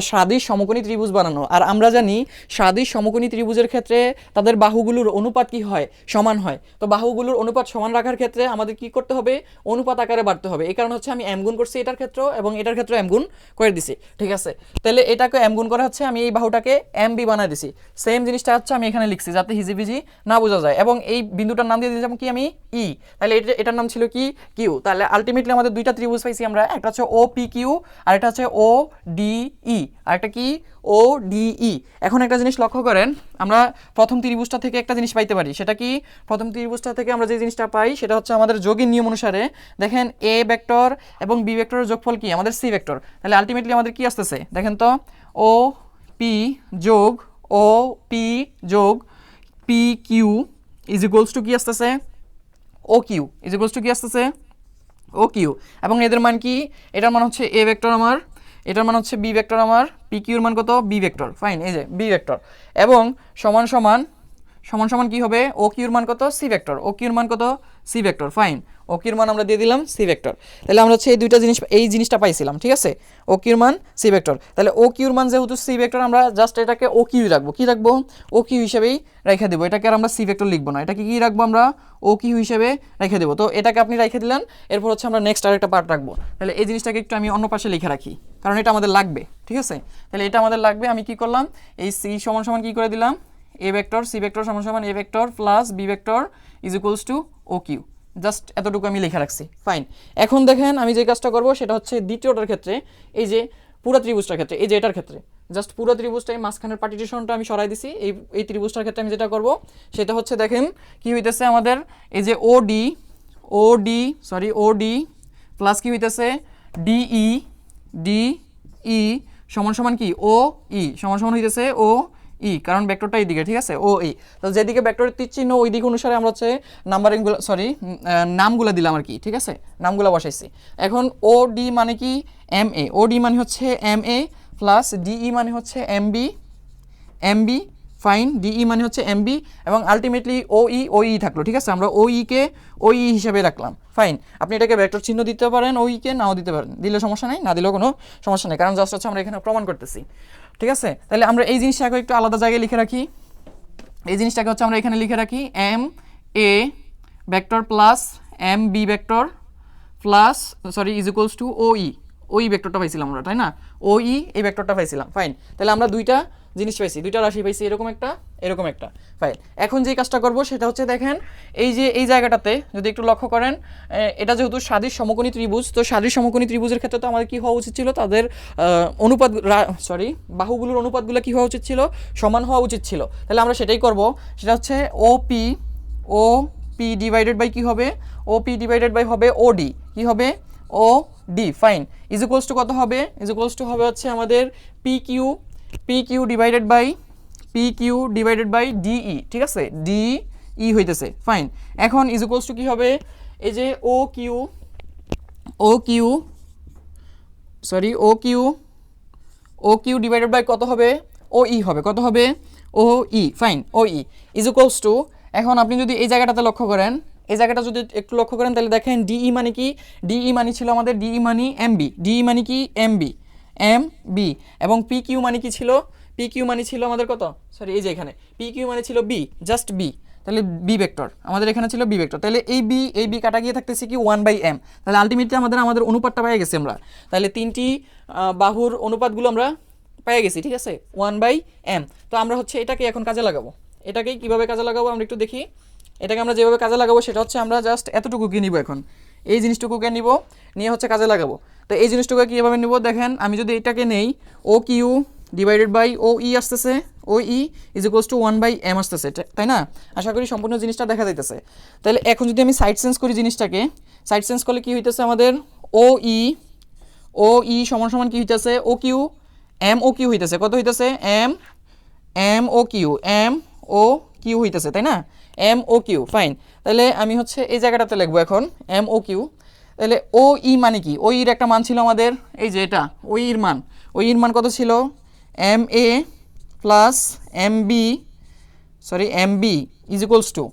সাদৃশ সমকোণী ত্রিভুজ বানানো। আর আমরা জানি সাদৃশ সমকোণী ত্রিভুজের ক্ষেত্রে তাদের বাহুগুলোর অনুপাত কি হয়, সমান হয়। তো বাহুগুলোর অনুপাত সমান রাখার ক্ষেত্রে আমাদের কি করতে হবে, অনুপাত আকারে বাড়তে হবে। এই কারণে হচ্ছে আমি এম গুণ করছি এটার ক্ষেত্রে এবং এটার ক্ষেত্রে এম গুণ করে দিছি, ঠিক আছে। তাহলে এটাকে এম গুণ করা হচ্ছে আমি এই বাহুটাকে এম বি বানায় দিছি। সেম জিনিসটা হচ্ছে আমি এখানে লিখছি যাতে হিজিবিজি না বোঝা যায়। এবং এই বিন্দুটার নাম দিয়ে দিলাম কি আমি ই, তাহলে এটার নাম ছিল কি কিউ। তাহলে আলটিমেটলি আমাদের দুইটা ত্রিভুজ পাইছি আমরা, একটা হচ্ছে ও পি কিউ আর একটা হচ্ছে ও ডি ই, আর একটা কি ও ডি ই। এখন একটা জিনিস লক্ষ্য করেন, আমরা প্রথম ত্রিভুজটা থেকে একটা জিনিস পাইতে পারি, সেটা কি প্রথম ত্রিভুজটা থেকে আমরা যে জিনিসটা পাই সেটা হচ্ছে আমাদের যোগের নিয়ম অনুসারে দেখেন এ ভেক্টর এবং বি ভেক্টরের যোগফল কি আমাদের সি ভেক্টর। তাহলে আলটিমেটলি আমাদের কি আসতেছে দেখেন তো, ও পি যোগ ও পি যোগ P Q is equals to কি আসতেছে O Q, is equals to কি আসতেছে ও কিউ। এবং এদের মান কি, এটার মান হচ্ছে এ ভেক্টর আমার, এটার মান হচ্ছে বি ভেক্টর আমার, পি কিউর মান কত বি ভেক্টর। ফাইন, এই যে বি ভেক্টর এবং সমান সমান সমান সমান কি হবে ও কিউর মান কত সি ভেক্টর, ও কিউর মান কত সি ভেক্টর। ফাইন, ও কিউর মান আমরা দিয়ে দিলাম সি ভেক্টর। তাহলে আমরা হচ্ছে এই দুইটা জিনিস, এই জিনিসটা পাইছিলাম, ঠিক আছে, ও কিউর মান সি ভেক্টর। তাহলে ও কিউর মান যেহেতু সি ভেক্টর আমরা জাস্ট এটাকে ও কিউ রাখবো, কি রাখবো ও কিউ হিসেবেই রেখে দেবো, এটাকে আর আমরা সি ভেক্টর লিখবো না, এটাকে কি রাখবো আমরা ও কিউ হিসেবে রেখে দেবো। তো এটাকে আপনি রেখে দিলেন, এরপর হচ্ছে আমরা নেক্সট আরেকটা পার্ট রাখবো। তাহলে এই জিনিসটাকে একটু আমি অন্য পাশে লিখে রাখি, কারণ এটা আমাদের লাগবে, ঠিক আছে। তাহলে এটা আমাদের লাগবে, আমি কি করলাম এই সি সমান সমান কি করে দিলাম এ ভেক্টর সি ভেক্টর সমান সমান A vector plus B vector is equals to O Q, just এতটুকু আমি লিখে রাখছি। ফাইন, এখন দেখেন আমি যে কাজটা করবো সেটা হচ্ছে দ্বিতীয়টার ক্ষেত্রে, এই যে পুরো ত্রিভুজটার ক্ষেত্রে, এই যে এটার ক্ষেত্রে জাস্ট পুরো ত্রিভুজটাই মাঝখানের পার্টিশনটা আমি সরাই দিছি। এই ত্রিভুজটার ক্ষেত্রে আমি যেটা করব সেটা হচ্ছে দেখেন কি হইতেছে আমাদের, এই যে ও ডি প্লাস কি হইতেছে ডিই সমান সমান কি ও ই সমান সমান হইতেছে ও ই, কারণ ভেক্টরটা এইদিকে, ঠিক আছে, ও ই। তো যেদিকে ভেক্টরের তীর চিহ্ন ওই দিক অনুসারে আমরা হচ্ছে নাম্বারিংগুলো নামগুলো দিলাম আর কি, ঠিক আছে, নামগুলো বসাইছি। এখন ও ডি মানে কি এম এ, ও ডি মানে হচ্ছে এম এ প্লাস ডিই মানে হচ্ছে এমবি। ফাইন, ডিই মানে হচ্ছে এমবি এবং আলটিমেটলি ও ই থাকলো, ঠিক আছে, আমরা কে ও ই হিসেবে রাখলাম। ফাইন, আপনি এটাকে ভেক্টর চিহ্ন দিতে পারেন, কে নাও দিতে পারেন, দিলে সমস্যা নেই, না দিলেও কোনো সমস্যা নেই, কারণ জাস্ট হচ্ছে আমরা এখানে প্রমাণ করতেছি, ঠিক আছে। তাহলে আমরা এই জিনিসটাকে একটু আলাদা জায়গায় লিখে রাখি, এই জিনিসটাকে হচ্ছে আমরা এখানে লিখে রাখি M A vector plus M B vector plus is equals to ওই ভেক্টরটা পাইছিলাম আমরা, তাই না, এই ভেক্টরটা পাইছিলাম। ফাইন, তাহলে আমরা দুইটা জিনিস পাইছি, দুইটা রাশি পাইছি, এরকম একটা। ফাইন, এখন যে কাজটা করব সেটা হচ্ছে দেখেন এই যে এই জায়গাটাতে যদি একটু লক্ষ্য করেন, এটা যেহেতু সাদৃশ সমকোণী ত্রিভুজ, তো সাদৃশ সমকোণী ত্রিভুজের ক্ষেত্রে তো আমাদের কি হওয়া উচিত ছিল, তাদের বাহুগুলোর অনুপাতগুলো কি হওয়া উচিত ছিল, সমান হওয়া উচিত ছিল। তাহলে আমরা সেটাই করব, সেটা হচ্ছে ও পি ডিভাইডেড বাই কি হবে, ও পি ডিভাইডেড বাই হবে ও ডি, কি হবে O D. Fine, is equals to কত হবে, ইজ ইকুয়ালস টু হবে হচ্ছে আমাদের P Q divided by D E, ঠিক আছে, ই হইতেছে, ফাইন। এখন ইজ ইকুয়ালস টু কি হবে, এই যে ও কিউ ডিভাইডেড বাই কত হবে, ও ই হবে, কত হবে, O E, fine, O E is equals to, এখন আপনি যদি এই জায়গাটাতে লক্ষ্য করেন, এই জায়গাটা যদি একটু লক্ষ্য করেন তাহলে দেখেন ডিই মানে কি, ডিই মানে ছিল আমাদের ডিই মানে এমবি, ডিই মানে কি এমবি, এবং পি কিউ মানে কি ছিল, পি কিউ মানে ছিল আমাদের কত, সরি এই যে এখানে পি কিউ মানে ছিল বি, জাস্ট বি, তাহলে বি ভেক্টর আমাদের এখানে ছিল বি ভেক্টর, তাহলে এই বি কাটা গিয়ে থাকতেছে কি 1/m, তাহলে আলটিমেটলি আমাদের অনুপাতটা পেয়ে গেছি আমরা, তাহলে তিনটি বাহুর অনুপাতগুলো আমরা পেয়ে গেছি, ঠিক আছে, 1/m। তো আমরা হচ্ছে এটাকে এখন কাজে লাগাবো, এটাকেই কীভাবে কাজে লাগাবো আমরা একটু দেখি। এটাকে আমরা যেভাবে কাজে লাগাবো সেটা হচ্ছে আমরা জাস্ট এতটুকুকে নিব, এখন এই জিনিসটুকুকে নিব, নিয়ে হচ্ছে কাজে লাগাবো। তো এই জিনিসটুকু কীভাবে নিব দেখেন, আমি যদি এটাকে নেই, ও কিউ ডিভাইডেড বাই ও ই আসতেছে, ও E is equals two 1/m আসতেছে, তাই না? আশা করি সম্পূর্ণ জিনিসটা দেখা যাইতেছে। তাহলে এখন যদি আমি সাইড চেঞ্জ করি জিনিসটাকে, সাইড চেঞ্জ করলে কী হইতেছে আমাদের, ও ই সমান সমান কী হইতেছে, O Q M O Q হইতেছে, কত হইতেছে, এম ও কিউ হইতেছে, তাই না, এম ও কিউ, ফাইন। তাহলে আমি হচ্ছে এই জায়গাটাতে লিখবো এখন এম ও কিউ। তাহলে ও ই মানে কি, ও ইর একটা মান ছিল আমাদের, এই যে এটা ও ইর মান কত ছিল, M A plus M B is equals to,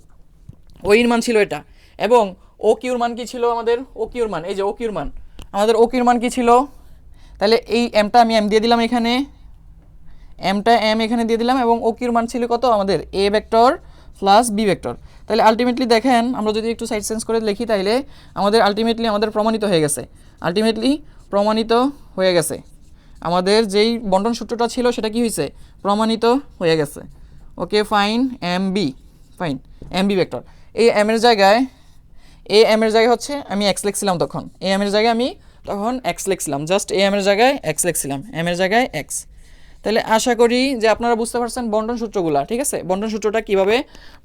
O ইর মান ছিল এটা, এবং ও কিউর মান কি ছিল আমাদের, ও কিউর মান, এই যে ও কিউর মান, আমাদের ও কিউর মান কি ছিল, তাহলে এই এমটা আমি এম দিয়ে দিলাম এখানে, এমটা এম এখানে দিয়ে দিলাম, এবং ও কিউর মান ছিল কত আমাদের, A vector plus B vector. তাহলে আলটিমেটলি দেখেন আমরা যদি একটু সাইড চেঞ্জ করে লিখি, তাইলে আমাদের আলটিমেটলি প্রমাণিত হয়ে গেছে, আমাদের যেই বন্টন সূত্রটা ছিল সেটা কি হয়েছে, প্রমাণিত হয়ে গেছে। Okay fine, M B vector, এই এম এর জায়গায় হচ্ছে আমি এক্স লিখছিলাম, তখন এ এম এর জায়গায় আমি তখন এক্স লিখছিলাম, জাস্ট এ এম এর জায়গায় এক্স লিখছিলাম, এম এর জায়গায় এক্স। তাহলে আশা করি যে আপনারা বুঝতে পারছেন বন্টন সূত্রগুলা, ঠিক আছে, বন্টন সূত্রটা কিভাবে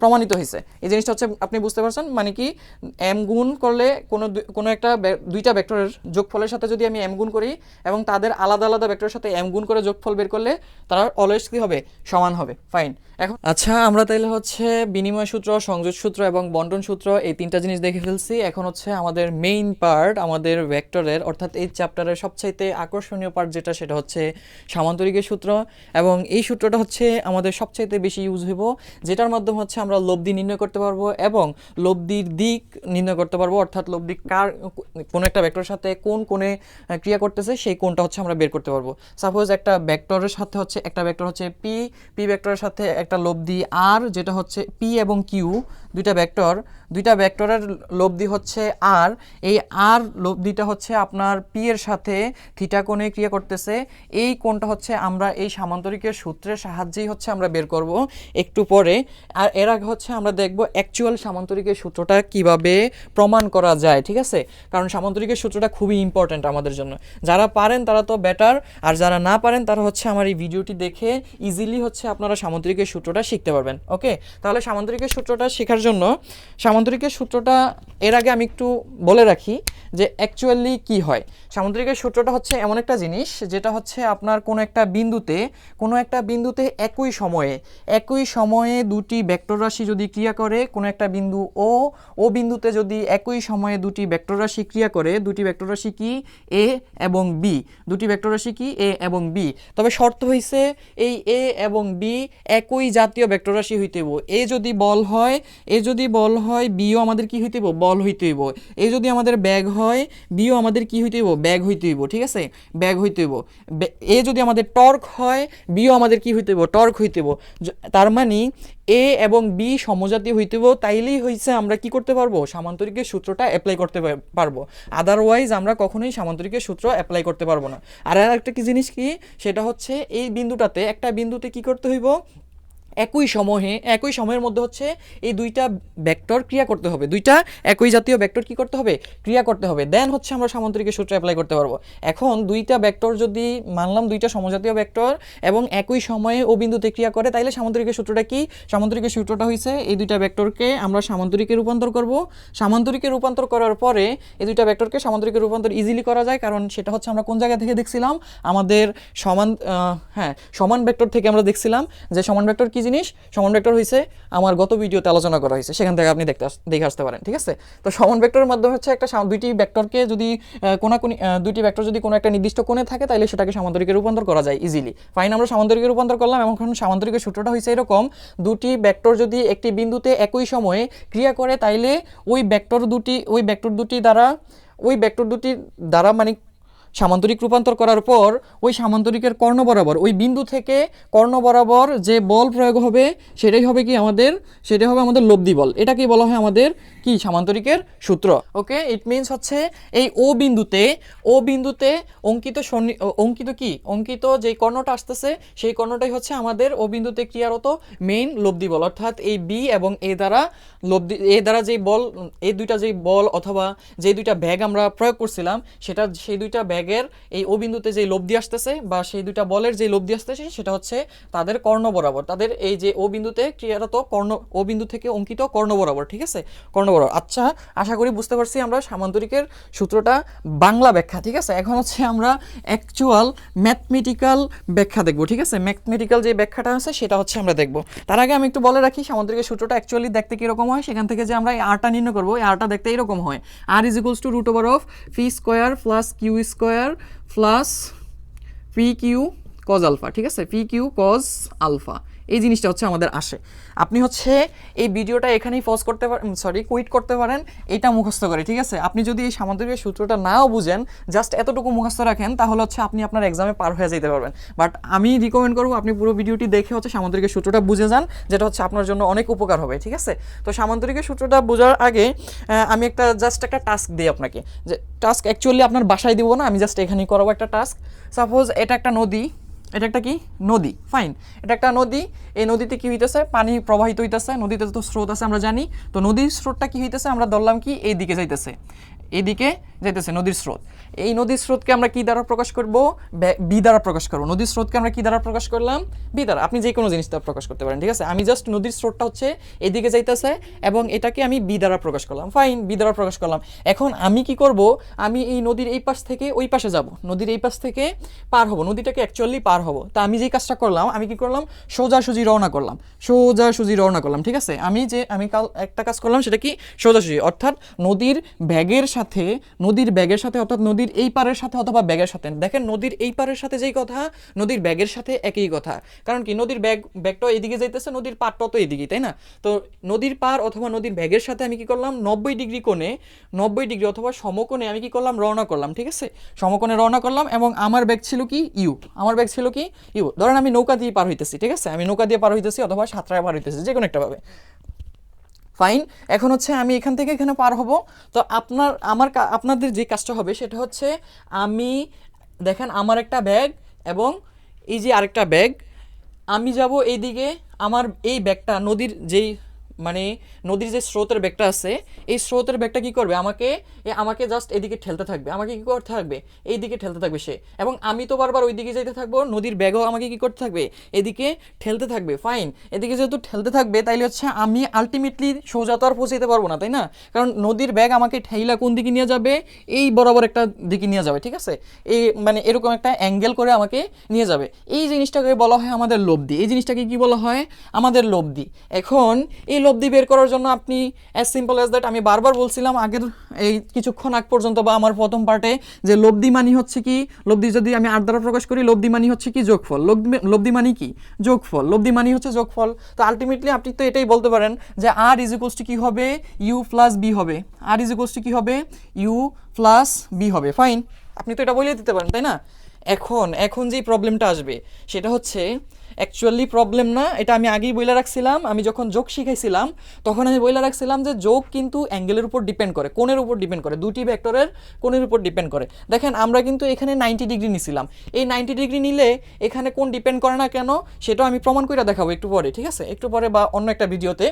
প্রমাণিত হয়েছে, এই জিনিসটা হচ্ছে আপনি বুঝতে পারছেন, মানে কি এম গুণ করলে কোনো একটা দুইটা ভেক্টরের যোগফলের সাথে যদি আমি এম গুণ করি এবং তাদের আলাদা আলাদা ভেক্টরের সাথে এম গুণ করে যোগফল বের করলে তারা অলওয়েজ কি হবে, সমান হবে, ফাইন। এখন আচ্ছা আমরা তাইলে হচ্ছে বিনিময় সূত্র, সংযোগ সূত্র এবং বন্টন সূত্র এই তিনটা জিনিস দেখে ফেলছি। এখন হচ্ছে আমাদের মেইন পার্ট, আমাদের ভেক্টরের অর্থাৎ এই চ্যাপ্টারের সবচাইতে আকর্ষণীয় পার্ট যেটা, সেটা হচ্ছে সামান্তরিকের সূত্র, এবং এই সূত্রটা হচ্ছে আমাদের সবচাইতে বেশি ইউজ হইব, যেটার মাধ্যমে হচ্ছে আমরা লব্ধি নির্ণয় করতে পারবো এবং লব্ধির দিক নির্ণয় করতে পারবো, অর্থাৎ লব্ধি কার কোনো একটা ভেক্টরের সাথে কোন কোণে ক্রিয়া করতেছে সেই কোণটা হচ্ছে আমরা বের করতে পারবো। সাপোজ একটা ভেক্টরের সাথে হচ্ছে একটা ভেক্টর হচ্ছে পি ভেক্টরের সাথে একটা লব্ধি আর, যেটা হচ্ছে পি এবং কিউ দুইটা ভেক্টরের লব্ধি হচ্ছে আর, এই আর লব্ধিটা হচ্ছে আপনার পি এর সাথে থিটা কোণে ক্রিয়া করতেছে, এই কোণটা হচ্ছে আমরা এই সামান্তরিকের সূত্রের সাহায্যেই হচ্ছে আমরা বের করব একটু পরে। আর এর আগে হচ্ছে আমরা দেখব অ্যাকচুয়াল সামান্তরিকের সূত্রটা কিভাবে প্রমাণ করা যায়, ঠিক আছে, কারণ সামান্তরিকের সূত্রটা খুবই ইম্পর্ট্যান্ট আমাদের জন্য, যারা পারেন তারা তো বেটার, আর যারা না পারেন তারা হচ্ছে আমার এই ভিডিওটি দেখে ইজিলি হচ্ছে আপনারা সামান্তরিকের সূত্রটা শিখতে পারবেন। ওকে, তাহলে সামান্তরিকের সূত্রটা শেখার জন্য সামান্তরিকের সূত্রটা এর আগে আমি একটু বলে রাখি যে অ্যাকচুয়ালি কি হয়। সামান্তরিকের সূত্রটা হচ্ছে এমন একটা জিনিস যেটা হচ্ছে আপনার কোনো একটা বিন্দুতে একই সময়ে দুটি ভেক্টর রাশি যদি ক্রিয়া করে, কোনো একটা বিন্দু ও বিন্দুতে যদি একই সময়ে দুটি ভেক্টর রাশি ক্রিয়া করে, দুটি ভেক্টর রাশি কি, এ এবং বি, তবে শর্ত হইছে এই এ এবং বি একই জাতীয় ভেক্টর রাশি হইতে হইব। এ যদি বল হয় বিও আমাদের কি হইতে হইব, বল হইতে হইব। এ যদি আমাদের ব্যাগ হয় বিও আমাদের কি হইতে হইব, ব্যাগ হইতে হইব, ঠিক আছে, ব্যাগ হইতে হইব। এ যদি আমাদের টর্ক হয় বিও আমাদের কি হইতে হইব, টর্ক হইতে হইব। তার মানে এ এবং বি সমজাতীয় হইতে হইব, তাইলেই হইছে আমরা কি করতে পারবো, সামান্তরিকের সূত্রটা অ্যাপ্লাই করতে পারবো, আদারওয়াইজ আমরা কখনোই সামান্তরিকের সূত্র অ্যাপ্লাই করতে পারবো না। আর একটা কি জিনিস কি, সেটা হচ্ছে এই একটা বিন্দুতে কি করতে হইব, একই সময়ের মধ্যে হচ্ছে এই দুইটা ভেক্টর ক্রিয়া করতে হবে, দুইটা একই জাতীয় ভেক্টর কি করতে হবে, ক্রিয়া করতে হবে, দেন হচ্ছে আমরা সামান্তরিকের সূত্র অ্যাপ্লাই করতে পারবো। এখন দুইটা ভেক্টর যদি মানলাম দুইটা সমজাতীয় ভেক্টর এবং একই সময়ে ও বিন্দুতে ক্রিয়া করে, তাইলে সামান্তরিকের সূত্রটা কি, সামান্তরিকের সূত্রটা হইছে এই দুইটা ভেক্টরকে আমরা সামান্তরিকে রূপান্তর করব, সামান্তরিকে রূপান্তর করার পরে এই দুইটা ভেক্টরকে সামান্তরিকে রূপান্তর ইজিলি করা যায়, কারণ সেটা হচ্ছে আমরা কোন জায়গা থেকে দেখছিলাম, আমাদের সমান ভেক্টর থেকে আমরা দেখছিলাম যে সমান ভেক্টর কি জিনিস সমান ভেক্টর হয়েছে আমার গত ভিডিওতে আলোচনা করা হয়েছে, সেখান থেকে আপনি দেখে আসতে পারেন। ঠিক আছে, তো সমান ভেক্টরের মাধ্যমে হচ্ছে একটা দুইটি ভেক্টরকে যদি কোনাকুনি দুইটি ভেক্টর যদি কোনো একটা নির্দিষ্ট কোণে থাকে তাহলে সেটাকে সামান্তরিকে রূপান্তর করা যায় ইজিলি। ফাইন, আমরা সামান্তরিকে রূপান্তর করলাম। এখন সামান্তরিকের সূত্রটা হয়েছে এরকম, দুটি ভেক্টর যদি একটি বিন্দুতে একই সময়ে ক্রিয়া করে তাইলে ওই ভেক্টর দুটি দ্বারা মানে সামান্তরিক রূপান্তর করার পর ওই সামান্তরিকের কর্ণ বরাবর ওই বিন্দু থেকে কর্ণ বরাবর যে বল প্রয়োগ হবে সেটাই হবে আমাদের লব্ধি বল। এটাকেই বলা হয় আমাদের কি সামান্তরিকের সূত্র। ওকে, ইট মিনস হচ্ছে এই ও বিন্দুতে অঙ্কিত যে কর্ণটা আসতেছে সেই কর্ণটাই হচ্ছে আমাদের ও বিন্দুতে ক্রিয়ারত মেইন লব্ধি বল, অর্থাৎ এই বি এবং এ দ্বারা যেই বল অথবা যে দুইটা ব্যাগ আমরা প্রয়োগ করছিলাম সেই দুইটা ব্যাগের এই ও বিন্দুতে যে লব্ধি আসতেছে বা সেই দুইটা বলের যে লব্ধি আসতেছে সেটা হচ্ছে তাদের কর্ণ বরাবর, তাদের এই যে ও বিন্দুতে ক্রিয়ারত ও বিন্দু থেকে অঙ্কিত কর্ণ বরাবর। ঠিক আছে, কর্ণ বরাবর। আচ্ছা, আশা করি বুঝতে পারছি আমরা সামান্তরিকের সূত্রটা বাংলা ব্যাখ্যা। ঠিক আছে, এখন হচ্ছে আমরা অ্যাকচুয়াল ম্যাথমেটিক্যাল ব্যাখ্যা দেখব। ঠিক আছে, ম্যাথমেটিক্যাল যে ব্যাখ্যাটা আছে সেটা হচ্ছে আমরা দেখব। তার আগে আমি একটু বলে রাখি সামান্তরিকের সূত্রটা অ্যাকচুয়ালি দেখতে কীরকম হয়। সেখান থেকে যে আমরা এই আরটা নির্ণয় করবো, এই আরটা দেখতে এরকম হয়, R is equals to root over of P square plus Q square plus P Q cos alpha. ঠিক আছে, পি কিউ কজ আলফা, এই জিনিসটা হচ্ছে আমাদের আসে। আপনি হচ্ছে এই ভিডিওটা এখানেই কুইট করতে পারেন এটা মুখস্থ করে। ঠিক আছে, আপনি যদি এই সামান্তরিকের সূত্রটা নাও বুঝেন, জাস্ট এতটুকু মুখস্থ রাখেন, তাহলে হচ্ছে আপনি আপনার এক্সামে পার হয়ে যেতে পারবেন। বাট আমি রিকমেন্ড করবো আপনি পুরো ভিডিওটি দেখে হচ্ছে সামান্তরিকের সূত্রটা বুঝে যান, যেটা হচ্ছে আপনার জন্য অনেক উপকার হবে। ঠিক আছে, তো সামান্তরিকের সূত্রটা বোঝার আগে আমি একটা টাস্ক দিই আপনাকে, যে টাস্ক অ্যাকচুয়ালি আপনার বাসায় দিব না, আমি জাস্ট এখানেই করাবো একটা টাস্ক। সাপোজ এটা একটা নদী, এটা একটা কি নদী, ফাইন, এটা একটা নদী। এই নদীতে কি হইতেছে, পানি প্রবাহিত হইতেছে, নদীতে তো স্রোত আছে আমরা জানি। তো নদীর স্রোতটা কি হইতেছে, আমরা ধরলাম কি এইদিকে যাইতেছে নদীর স্রোত। এই নদীর স্রোতকে আমরা কি দ্বারা প্রকাশ করব, বি দ্বারা প্রকাশ করব। নদীর স্রোতকে আমরা কি দ্বারা প্রকাশ করলাম, বি দ্বারা। আপনি যে কোনো জিনিস দ্বারা প্রকাশ করতে পারেন। ঠিক আছে, আমি জাস্ট নদীর স্রোতটা হচ্ছে এদিকে যাইতেছে এবং এটাকে আমি বি দ্বারা প্রকাশ করলাম। ফাইন, বি দ্বারা প্রকাশ করলাম। এখন আমি কি করব, আমি এই নদীর এই পাশ থেকে ওই পাশে যাব, নদীর এই পাশ থেকে পার হব, নদীটাকে অ্যাকচুয়ালি পার হব। তা আমি যেই কাজটা করলাম, আমি কি করলাম, সোজাসুজি রওনা করলাম। ঠিক আছে, আমি একটা কাজ করলাম, সেটা কি সোজাসুজি, অর্থাৎ নদীর ব্যাগের সাথে অর্থাৎ নদীর এই পারের সাথে অথবা ব্যাগের সাথে। দেখেন, নদীর এই পারের সাথে যেই কথা, নদীর ব্যাগের সাথে একই কথা। কারণ কি, নদীর ব্যাগটাও এদিকে যাইতেছে, নদীর পারটাও তো এদিকেই, তাই না? তো নদীর পার অথবা নদীর ব্যাগের সাথে আমি কি করলাম, 90 ডিগ্রি অথবা সমকোণে আমি কি করলাম, রওনা করলাম। ঠিক আছে, সমকোণে রওনা করলাম এবং আমার ব্যাগ ছিল কি ইউ। ধরেন আমি নৌকা দিয়ে পার হইতেছি। ঠিক আছে, আমি নৌকা দিয়ে পার হইতেছি অথবা সাঁতরায় পার হইতেছি, যে কোনো একটা ভাবে। ফাইন, এখন হচ্ছে আমি এখান থেকে এখানে পার হব। তো আপনাদের যে কাজটা হবে সেটা হচ্ছে, দেখেন আমার একটা ব্যাগ এবং এই যে আরেকটা ব্যাগ, আমি যাব এইদিকে। আমার এই ব্যাগটা নদীর যে স্রোতের ব্যাগটা আছে, এই স্রোতের ব্যাগটা কি করবে, আমাকে জাস্ট এদিকে ঠেলতে থাকবে। আমাকে কি করতে থাকবে, এইদিকে ঠেলতে থাকবে সে, এবং আমি তো বারবার ওই দিকে যাইতে থাকবো। নদীর ব্যাগও আমাকে কি করতে থাকবে, এদিকে ঠেলতে থাকবে। ফাইন, এদিকে যেহেতু ঠেলতে থাকবে, তাইলে হচ্ছে আমি আলটিমেটলি সোজা তো আর পৌঁছাইতে পারবো না, তাই না? কারণ নদীর ব্যাগ আমাকে ঠেইলা কোন দিকে নিয়ে যাবে, এই বরাবর একটা দিকে নিয়ে যাবে। ঠিক আছে, এই এরকম একটা অ্যাঙ্গেল করে আমাকে নিয়ে যাবে। এই জিনিসটাকে বলা হয় আমাদের লব্ধি। এই জিনিসটাকে কি বলা হয়, আমাদের লব্ধি। এখন এই লব্ধি বের করার জন্য আপনি অ্যাজ সিম্পল অ্যাজ দ্যাট, আমি বারবার বলছিলাম আগের এই কিছুক্ষণ আগ পর্যন্ত বা আমার প্রথম পার্টে, যে লব্ধি মানি হচ্ছে কি, লব্ধি যদি আমি আর দ্বারা প্রকাশ করি, লব্ধি মানি হচ্ছে কি যোগফল। লব্ধি মানি কি, যোগফল। লব্ধি মানি হচ্ছে যোগফল। তো আলটিমেটলি আপনি তো এটাই বলতে পারেন যে আর ইজ ইকুয়ালস টু কি হবে, ইউ প্লাস বি হবে। আর ইজ ইকুয়ালস টু কি হবে, ইউ প্লাস বি হবে। ফাইন, আপনি তো এটা বলে দিতে পারেন, তাই না? এখন যেই প্রবলেমটা আসবে সেটা হচ্ছে অ্যাকচুয়ালি প্রবলেম না, এটা আমি আগেই বলে রাখছিলাম। আমি যখন যোগ শিখাইছিলাম তখন আমি বলে রাখছিলাম যে যোগ কিন্তু অ্যাঙ্গেলের উপর ডিপেন্ড করে, কোণের উপর ডিপেন্ড করে, দুটি ভেক্টরের কোণের উপর ডিপেন্ড করে। দেখেন, আমরা কিন্তু এখানে 90 ডিগ্রি নিছিলাম। এই 90 ডিগ্রি নিলে এখানে কোণ ডিপেন্ড করে না কেন, সেটাও আমি প্রমাণ করে দেখাবো একটু পরে। ঠিক আছে, একটু পরে বা অন্য একটা ভিডিওতে।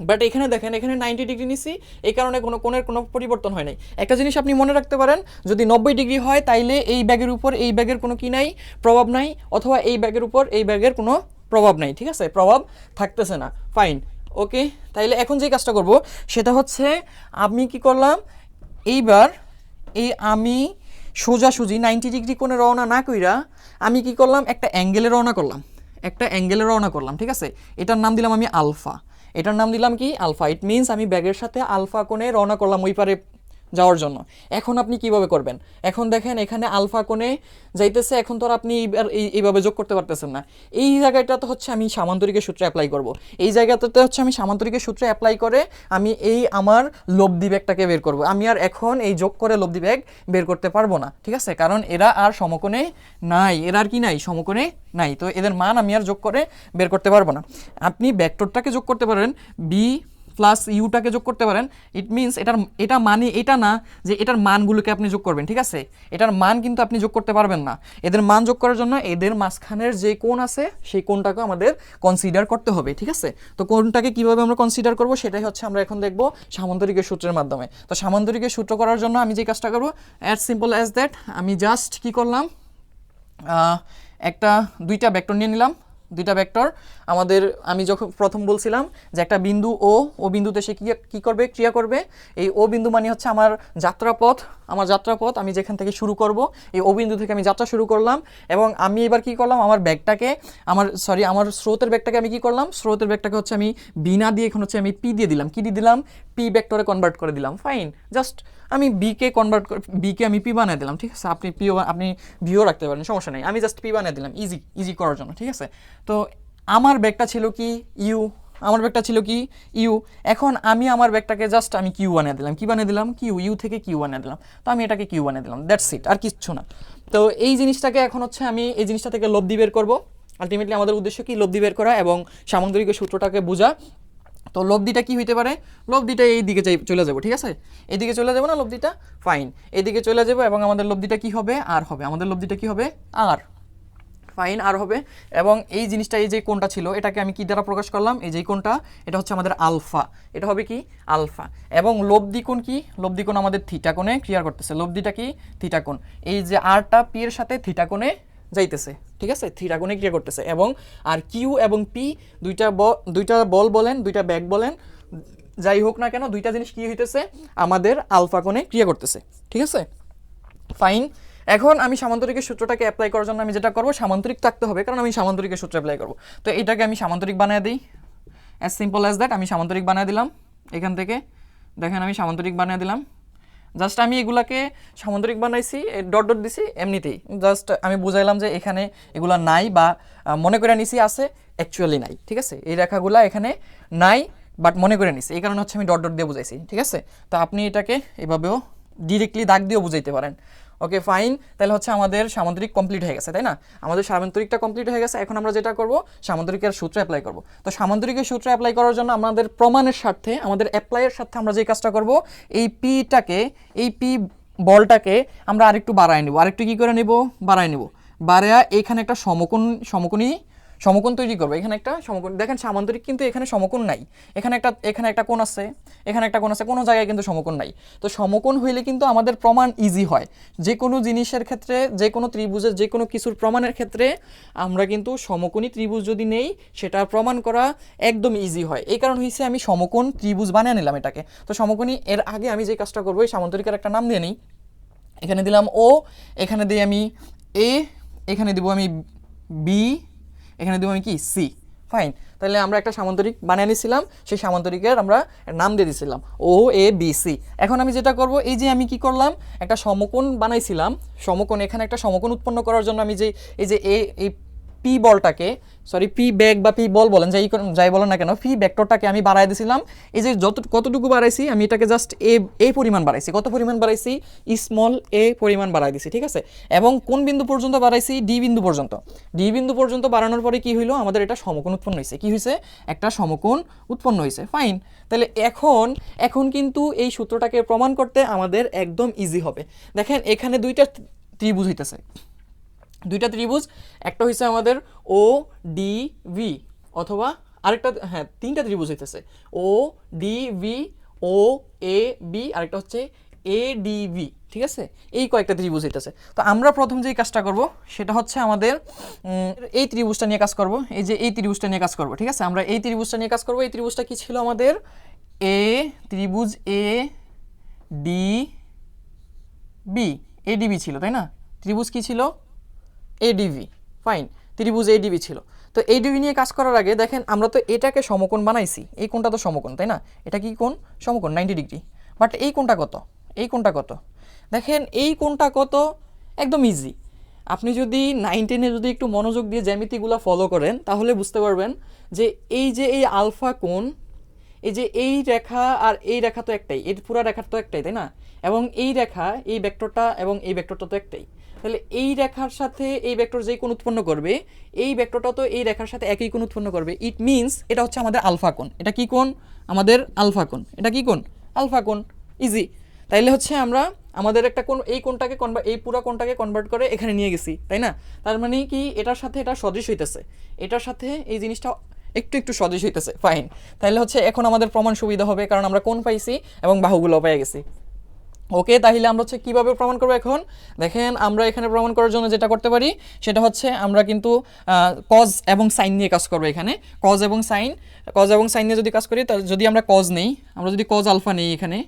বাট এখানে দেখেন, এখানে 90 ডিগ্রি নিছি, এই কারণে কোনো কোণের কোনো পরিবর্তন হয় নাই। একটা জিনিস আপনি মনে রাখতে পারেন, যদি 90 ডিগ্রি হয় তাইলে এই ব্যাগের উপর এই ব্যাগের কোনো কি নাই, প্রভাব নাই, অথবা এই ব্যাগের উপর এই ব্যাগের কোনো প্রভাব নাই। ঠিক আছে, প্রভাব থাকতেছে না। ফাইন, ওকে। তাইলে এখন যে কাজটা করব সেটা হচ্ছে, আমি কি করলাম, এইবার আমি সোজাসুজি 90 ডিগ্রি কোণে রওনা না কইরা আমি কি করলাম, একটা অ্যাঙ্গেলে রওনা করলাম। একটা অ্যাঙ্গেলে রওনা করলাম, ঠিক আছে? এটার নাম দিলাম আমি আলফা, এটার নাম দিলাম কি আলফা। ইট মিনস আমি ব্যাগের সাথে আলফা কোণে রওনা করলাম ওই পারে যাওয়ার জন্য। এখন আপনি কিভাবে করবেন? এখন দেখেন এখানে আলফা কোণে যাইতেছে, এখন তো আর আপনি এইভাবে যোগ করতে পারতেছেন না। এই জায়গাটাতে হচ্ছে আমি সামান্তরিকের সূত্র অ্যাপ্লাই করব। এই জায়গাটাতে হচ্ছে আমি সামান্তরিকের সূত্র অ্যাপ্লাই করে আমি এই আমার লব্ধি ব্যাগটাকে বের করব। আমি আর এখন এই যোগ করে লব্ধি ব্যাগ বের করতে পারবো না, ঠিক আছে? কারণ এরা আর সমকোণে নাই, এরা আর কি নাই, সমকোণে নাই। তো এদের মান আমি আর যোগ করে বের করতে পারবো না। আপনি ভেক্টরটাকে যোগ করতে পারেন, বি প্লাস ইউটাকে যোগ করতে পারেন। ইট মিনস এটা মানে এটা না যে এটার মানগুলোকে আপনি যোগ করবেন, ঠিক আছে? এটার মান কিন্তু আপনি যোগ করতে পারবেন না। এদের মান যোগ করার জন্য এদের মাঝখানের যে কোণ আছে সেই কোণটাকে আমাদের কনসিডার করতে হবে, ঠিক আছে? তো কোণটাকে কিভাবে আমরা কনসিডার করব সেটাই হচ্ছে আমরা এখন দেখব সামান্তরিকের সূত্রের মাধ্যমে। তো সামান্তরিকের সূত্র করার জন্য আমি যে কাজটা করব, অ্যাজ সিম্পল অ্যাজ দ্যাট, আমি জাস্ট কি করলাম, দুইটা ভেক্টর নিয়ে নিলাম। দুইটা ভেক্টর আমাদের, আমি যখন প্রথম বলছিলাম যে একটা বিন্দু ও বিন্দুতে সে কি করবে, ক্রিয়া করবে। এই ও বিন্দু মানে হচ্ছে আমার যাত্রাপথ, আমি যেখান থেকে শুরু করব, এই ও বিন্দু থেকে আমি যাত্রা শুরু করলাম। এবং আমি এবার কি করলাম, আমার স্রোতের ব্যাগটাকে আমি কি করলাম, স্রোতের ব্যাগটাকে হচ্ছে আমি বি না দিয়ে এখন হচ্ছে আমি পি দিয়ে দিলাম। কি দিয়ে দিলাম? পি ভেক্টরে কনভার্ট করে দিলাম। ফাইন, জাস্ট আমি বিকে আমি পি বানিয়ে দিলাম, ঠিক আছে? আপনি ভিও রাখতে পারেন, সমস্যা নেই। আমি জাস্ট পি বানিয়ে দিলাম ইজি করার জন্য, ঠিক আছে? তো আমার ব্যাগটা ছিল কি ইউ, এখন আমি আমার ব্যাগটাকে জাস্ট আমি কিউ বানিয়ে দিলাম। কি বানিয়ে দিলাম? ইউ থেকে কিউ বানিয়ে দিলাম। তো আমি এটাকে কিউ বানিয়ে দিলাম, দ্যাটস ইট, আর কিচ্ছু না। তো এই জিনিসটাকে এখন হচ্ছে আমি এই জিনিসটা থেকে লব্ধি বের করব। আলটিমেটলি আমাদের উদ্দেশ্য কি? লব্ধি বের করা এবং সামান্তরিকের সূত্রটাকে বোঝা। তো লব্ধিটা কি হইতে পারে? লব্ধিটা এই দিকে চলে যাব, ঠিক আছে? এদিকে চলে যাব না লব্ধিটা? ফাইন, এদিকে চলে যাব এবং আমাদের লব্ধিটা কি হবে? আর হবে। আমাদের লব্ধিটা কি হবে? আর। ফাইন, আর হবে। এবং এই জিনিসটা, এই যে কোণটা ছিল, এটাকে আমি কি দ্বারা প্রকাশ করলাম? এই যে কোণটা, এটা হচ্ছে আমাদের আলফা। এটা হবে কি? আলফা। এবং লব্ধি কোণ কি? লব্ধি কোণ আমাদের থিটা কোণে ক্রিয়া করতেছে। লব্ধিটা কি? থিটা কোণ। এই যে আরটা পি এর সাথে থিটা কোণে যাইতেছে, ঠিক আছে? থিটা কোণে ক্রিয়া করতেছে। এবং আর কিউ এবং পি দুইটা বল বলেন, দুইটা ব্যাগ বলেন, যাই হোক না কেন, দুইটা জিনিস কি হইতেছে? আমাদের আলফা কোণে ক্রিয়া করতেছে, ঠিক আছে? ফাইন। এখন আমি সামান্তরিকের সূত্রটাকে অ্যাপ্লাই করার জন্য আমি যেটা করব, সামান্তরিক থাকতে হবে, কারণ আমি সামান্তরিকের সূত্র অ্যাপ্লাই করব। তো এটাকে আমি সামান্তরিক বানিয়ে দিই, অ্যাজ সিম্পল অ্যাজ দ্যাট। আমি সামান্তরিক বানিয়ে দিলাম। এখান থেকে দেখেন আমি সামান্তরিক বানিয়ে দিলাম। জাস্ট আমি এগুলাকে সামান্তরিক বানাইছি, ডট ডট দিছি এমনিতেই, জাস্ট আমি বুঝাইলাম যে এখানে এগুলা নাই, বা মনে করে নিছি আছে, অ্যাকচুয়ালি নাই, ঠিক আছে? এই রেখাগুলা এখানে নাই, বাট মনে করে নিছি, এই কারণে হচ্ছে আমি ডট ডট দিয়ে বুঝাইছি, ঠিক আছে? তো আপনি এটাকে এভাবেও ডিরেক্টলি দাগ দিয়েও বুঝাইতে পারেন। ওকে ফাইন, তাহলে হচ্ছে আমাদের সামান্তরিক কমপ্লিট হয়ে গেছে, তাই না? আমাদের সামান্তরিকটা কমপ্লিট হয়ে গেছে। এখন আমরা যেটা করব, সামান্তরিকের সূত্র অ্যাপ্লাই করব। তো সামান্তরিকের সূত্র অ্যাপ্লাই করার জন্য আমাদের প্রমাণের স্বার্থে, আমাদের অ্যাপ্লাইয়ের স্বার্থে আমরা যে কাজটা করব, এই পি বলটাকে আমরা আরেকটু বাড়ায় নেব। আরেকটু কি করে নেব? বাড়ায় নেব। বাড়ায়া এখানে একটা সমকোণ তৈরি করবো। এখানে একটা সমকোণ, দেখেন সামান্তরিক কিন্তু এখানে সমকোণ নাই। এখানে একটা কোণ আছে, এখানে একটা কোণ আছে, কোনো জায়গায় কিন্তু সমকোণ নাই। তো সমকোণ হইলে কিন্তু আমাদের প্রমাণ ইজি হয়। যে কোনো জিনিসের ক্ষেত্রে, যে কোনো ত্রিভুজের যে কোনো কিছুর প্রমাণের ক্ষেত্রে আমরা কিন্তু সমকোণী ত্রিভুজ যদি নেই, সেটা প্রমাণ করা একদম ইজি হয়। এই কারণ হয়েছে আমি সমকোণ ত্রিভুজ বানিয়ে নিলাম এটাকে। তো সমকোণী, এর আগে আমি যে কাজটা করবো, এই সামান্তরিকের একটা নাম দিয়ে নিই। এখানে দিলাম ও, এখানে দিই আমি এ, এখানে দিব আমি বি, এখানে দেবো আমি কি? সি। ফাইন, তাহলে আমরা একটা সামান্তরিক বানিয়ে নিয়েছিলাম, সেই সামান্তরিকের আমরা নাম দিয়ে দিয়েছিলাম ও এ বি সি। এখন আমি যেটা করব, এই যে আমি কি করলাম, একটা সমকোণ বানাইছিলাম। সমকোণ, এখানে একটা সমকোণ উৎপন্ন করার জন্য আমি এই পি বলটাকে, পি ব্যাগ বা পি বল বলেন, যাই বলেন না কেন, পি ভেক্টরটাকে আমি বাড়াই দিয়েছিলাম। এই যে কতটুকু বাড়াইছি, আমি এটাকে জাস্ট এ পরিমাণ বাড়াইছি। কত পরিমাণ বাড়াইছি? স্মল এ পরিমাণ বাড়াই দিছি, ঠিক আছে? এবং কোন বিন্দু পর্যন্ত বাড়াইছি? ডি বিন্দু পর্যন্ত। ডি বিন্দু পর্যন্ত বাড়ানোর পরে কি হইলো? আমাদের এটা সমকোণ উৎপন্ন হয়েছে। কি হয়েছে? একটা সমকোণ উৎপন্ন হয়েছে। ফাইন, তাহলে এখন কিন্তু এই সূত্রটাকে প্রমাণ করতে আমাদের একদম ইজি হবে। দেখেন এখানে দুইটা ত্রিভুজ হইতেছে, দুইটা ত্রিভুজ, একটা হইছে আমাদের ও ডি ভি, অথবা আরেকটা, হ্যাঁ, তিনটা ত্রিভুজ হইতেছে, ও D V, O A B, আরেকটা হচ্ছে এ ডি ভি, ঠিক আছে? এই কয়েকটা ত্রিভুজ হইতেছে। তো আমরা প্রথম যেই কাজটা করব, সেটা হচ্ছে আমাদের এই ত্রিভুজটা নিয়ে কাজ করব। এই যে এই ত্রিভুজটা নিয়ে কাজ করব, ঠিক আছে? আমরা এই ত্রিভুজটা নিয়ে কাজ করব। এই ত্রিভুজটা কি ছিল আমাদের? ত্রিভুজ এ ডি বি, এডিবি ছিল, তাই না? ত্রিভুজ কি ছিল? এডিভি। ফাইন, ত্রিভুজ এডিবি ছিল। তো এই ডিবি নিয়ে কাজ করার আগে দেখেন আমরা তো এটাকে সমকোণ বানাইছি, এই কোণটা তো সমকোণ তাই না, এটা কি কোণ, সমকোণ 90 ডিগ্রি। বাট এই কোণটা কত, এই কোণটা কত, দেখেন এই কোণটা কত, একদম ইজি। আপনি যদি 9-10-এ যদি একটু মনোযোগ দিয়ে জ্যামিতিগুলো ফলো করেন তাহলে বুঝতে পারবেন যে এই আলফা কোণ, এই যে এই রেখা আর এই রেখা তো একটাই, এই পুরো রেখার তো একটাই তাই না, এবং এই রেখা এই ভেক্টরটা এবং এই ভেক্টরটা তো একটাই, তাহলে এই রেখার সাথে এই ভেক্টর যেই কোণ উৎপন্ন করবে এই ভেক্টরটা তো এই রেখার সাথে একই কোণ উৎপন্ন করবে। ইট মিনস এটা হচ্ছে আমাদের আলফা কোণ। এটা কি কোণ, আমাদের আলফা কোণ। এটা কি কোণ, আলফা কোণ। ইজি। তাইলে হচ্ছে আমরা আমাদের একটা কোণ, এই কোণটাকে এই পুরো কোণটাকে কনভার্ট করে এখানে নিয়ে গেছি তাই না, তার মানে কি এটার সাথে এটা সদৃশ হইতেছে, এটার সাথে এই জিনিসটা একটু একটু সদৃশ হইতেছে, ফাইন। তাহলে হচ্ছে এখন আমাদের প্রমাণ সুবিধা হবে কারণ আমরা কোণ পাইছি এবং বাহুগুলো পেয়ে গেছি। ওকে, তাহলে আমরা হচ্ছে কীভাবে প্রমাণ করবো এখন দেখেন, আমরা এখানে প্রমাণ করার জন্য যেটা করতে পারি সেটা হচ্ছে আমরা কিন্তু কজ এবং সাইন নিয়ে কাজ করবো। এখানে কজ এবং সাইন নিয়ে যদি কাজ করি, যদি আমরা কজ নেই, আমরা যদি কজ আলফা নেই, এখানে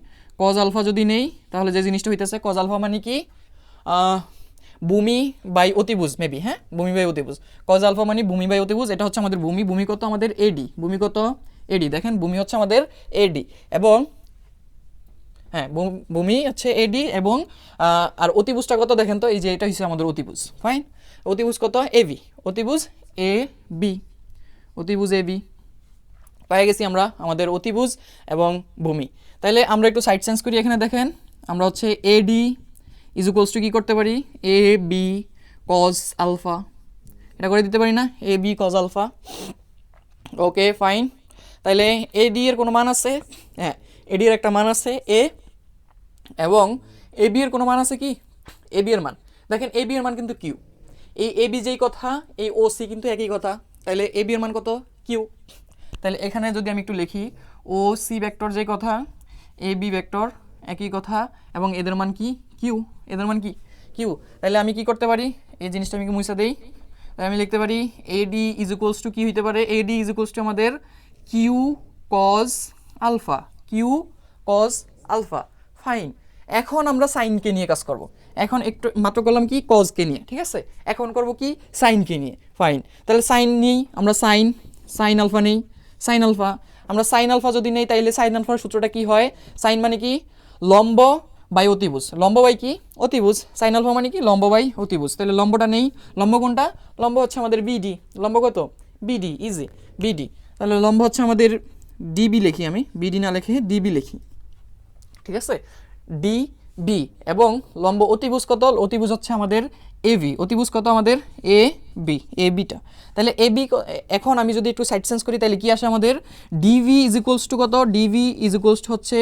কজ আলফা যদি নেই তাহলে যে জিনিসটা হইতেছে, কজ আলফা মানে কি ভূমি বাই অতিভুজ, মেবি, হ্যাঁ, ভূমি বাই অতিভুজ। কজ আলফা মানে ভূমি বাই অতিভুজ, এটা হচ্ছে আমাদের ভূমি। ভূমি কত আমাদের এডি, ভূমি কত এডি, দেখেন ভূমি হচ্ছে আমাদের এডি, এবং হ্যাঁ ভূমি হচ্ছে এডি, এবং আর অতিভুজটা কত দেখেন তো, এই যে এটা হচ্ছে আমাদের অতিভুজ, ফাইন। অতিভুজ কত, এবি, অতিভুজ এ বি, অতিভুজ এ বি পেয়ে গেছি আমরা আমাদের অতিভুজ এবং ভূমি। তাহলে আমরা একটু সাইড চেঞ্জ করি, এখানে দেখেন আমরা হচ্ছে এডি ইজ ইকুয়ালস টু কী করতে পারি, এ বি কজ আলফা, এটা করে দিতে পারি না, A B cos alpha. Okay fine. তাহলে এডি এর কোনো মান আছে, হ্যাঁ এডি এর একটা মান আছে এ, এবং এ বি এর কোনো মান আছে কি, এ বি এর মান, দেখেন এ বি এর মান কিন্তু কিউ, এই এ বি যেই কথা এই ও সি কিন্তু একই কথা, তাহলে এ বি এর মান কত, কিউ। তাহলে এখানে যদি আমি একটু লিখি, ও সি ভেক্টর যেই কথা, এ বি ভেক্টর একই কথা, এবং এদের মান কি, কিউ, এদের মান কি, কিউ। তাহলে আমি কি করতে পারি, এই জিনিসটা আমি কি মুছে দেই, তাহলে আমি লিখতে পারি এডি ইজ ইকুয়ালস টু কি হইতে পারে, এডি ইজ ইকুয়ালস টু আমাদের Q cos alpha, Q cos alpha, fine. এখন আমরা সাইনকে নিয়ে কাজ করব, এখন একটু মাত্র করলাম কি কজকে নিয়ে, ঠিক আছে, এখন করব কি সাইনকে নিয়ে, ফাইন। তাহলে সাইন নিই আমরা, সাইন আলফা নেই, সাইন আলফা, আমরা সাইন আলফা যদি নেই তাইলে সাইন আলফার সূত্রটা কি হয়, সাইন মানে কি লম্ব বাই অতিভুজ, লম্ব বাই কি অতিভুজ, সাইন আলফা মানে কি লম্ব বাই অতিভুজ। তাহলে লম্বটা নেই, লম্ব কোনটা, লম্ব হচ্ছে আমাদের বিডি, লম্ব কত বিডি, ইজি বিডি। তাহলে লম্ব হচ্ছে আমাদের ডিবি, লিখি আমি বিডি না লিখে ডিবি লিখি, ঠিক আছে, ডি বি। এবং লম্ব অতিভুজ কত, অতিভুজ হচ্ছে আমাদের এবি, অতিভুজ কত আমাদের এ বি, এ বিটা। তাহলে এ বি, এখন আমি যদি একটু সাইড চেঞ্জ করি তাহলে কি আসে আমাদের, ডিভি ইজ ইকুয়ালস টু কত, ডিভি ইজ ইকুয়ালস টু হচ্ছে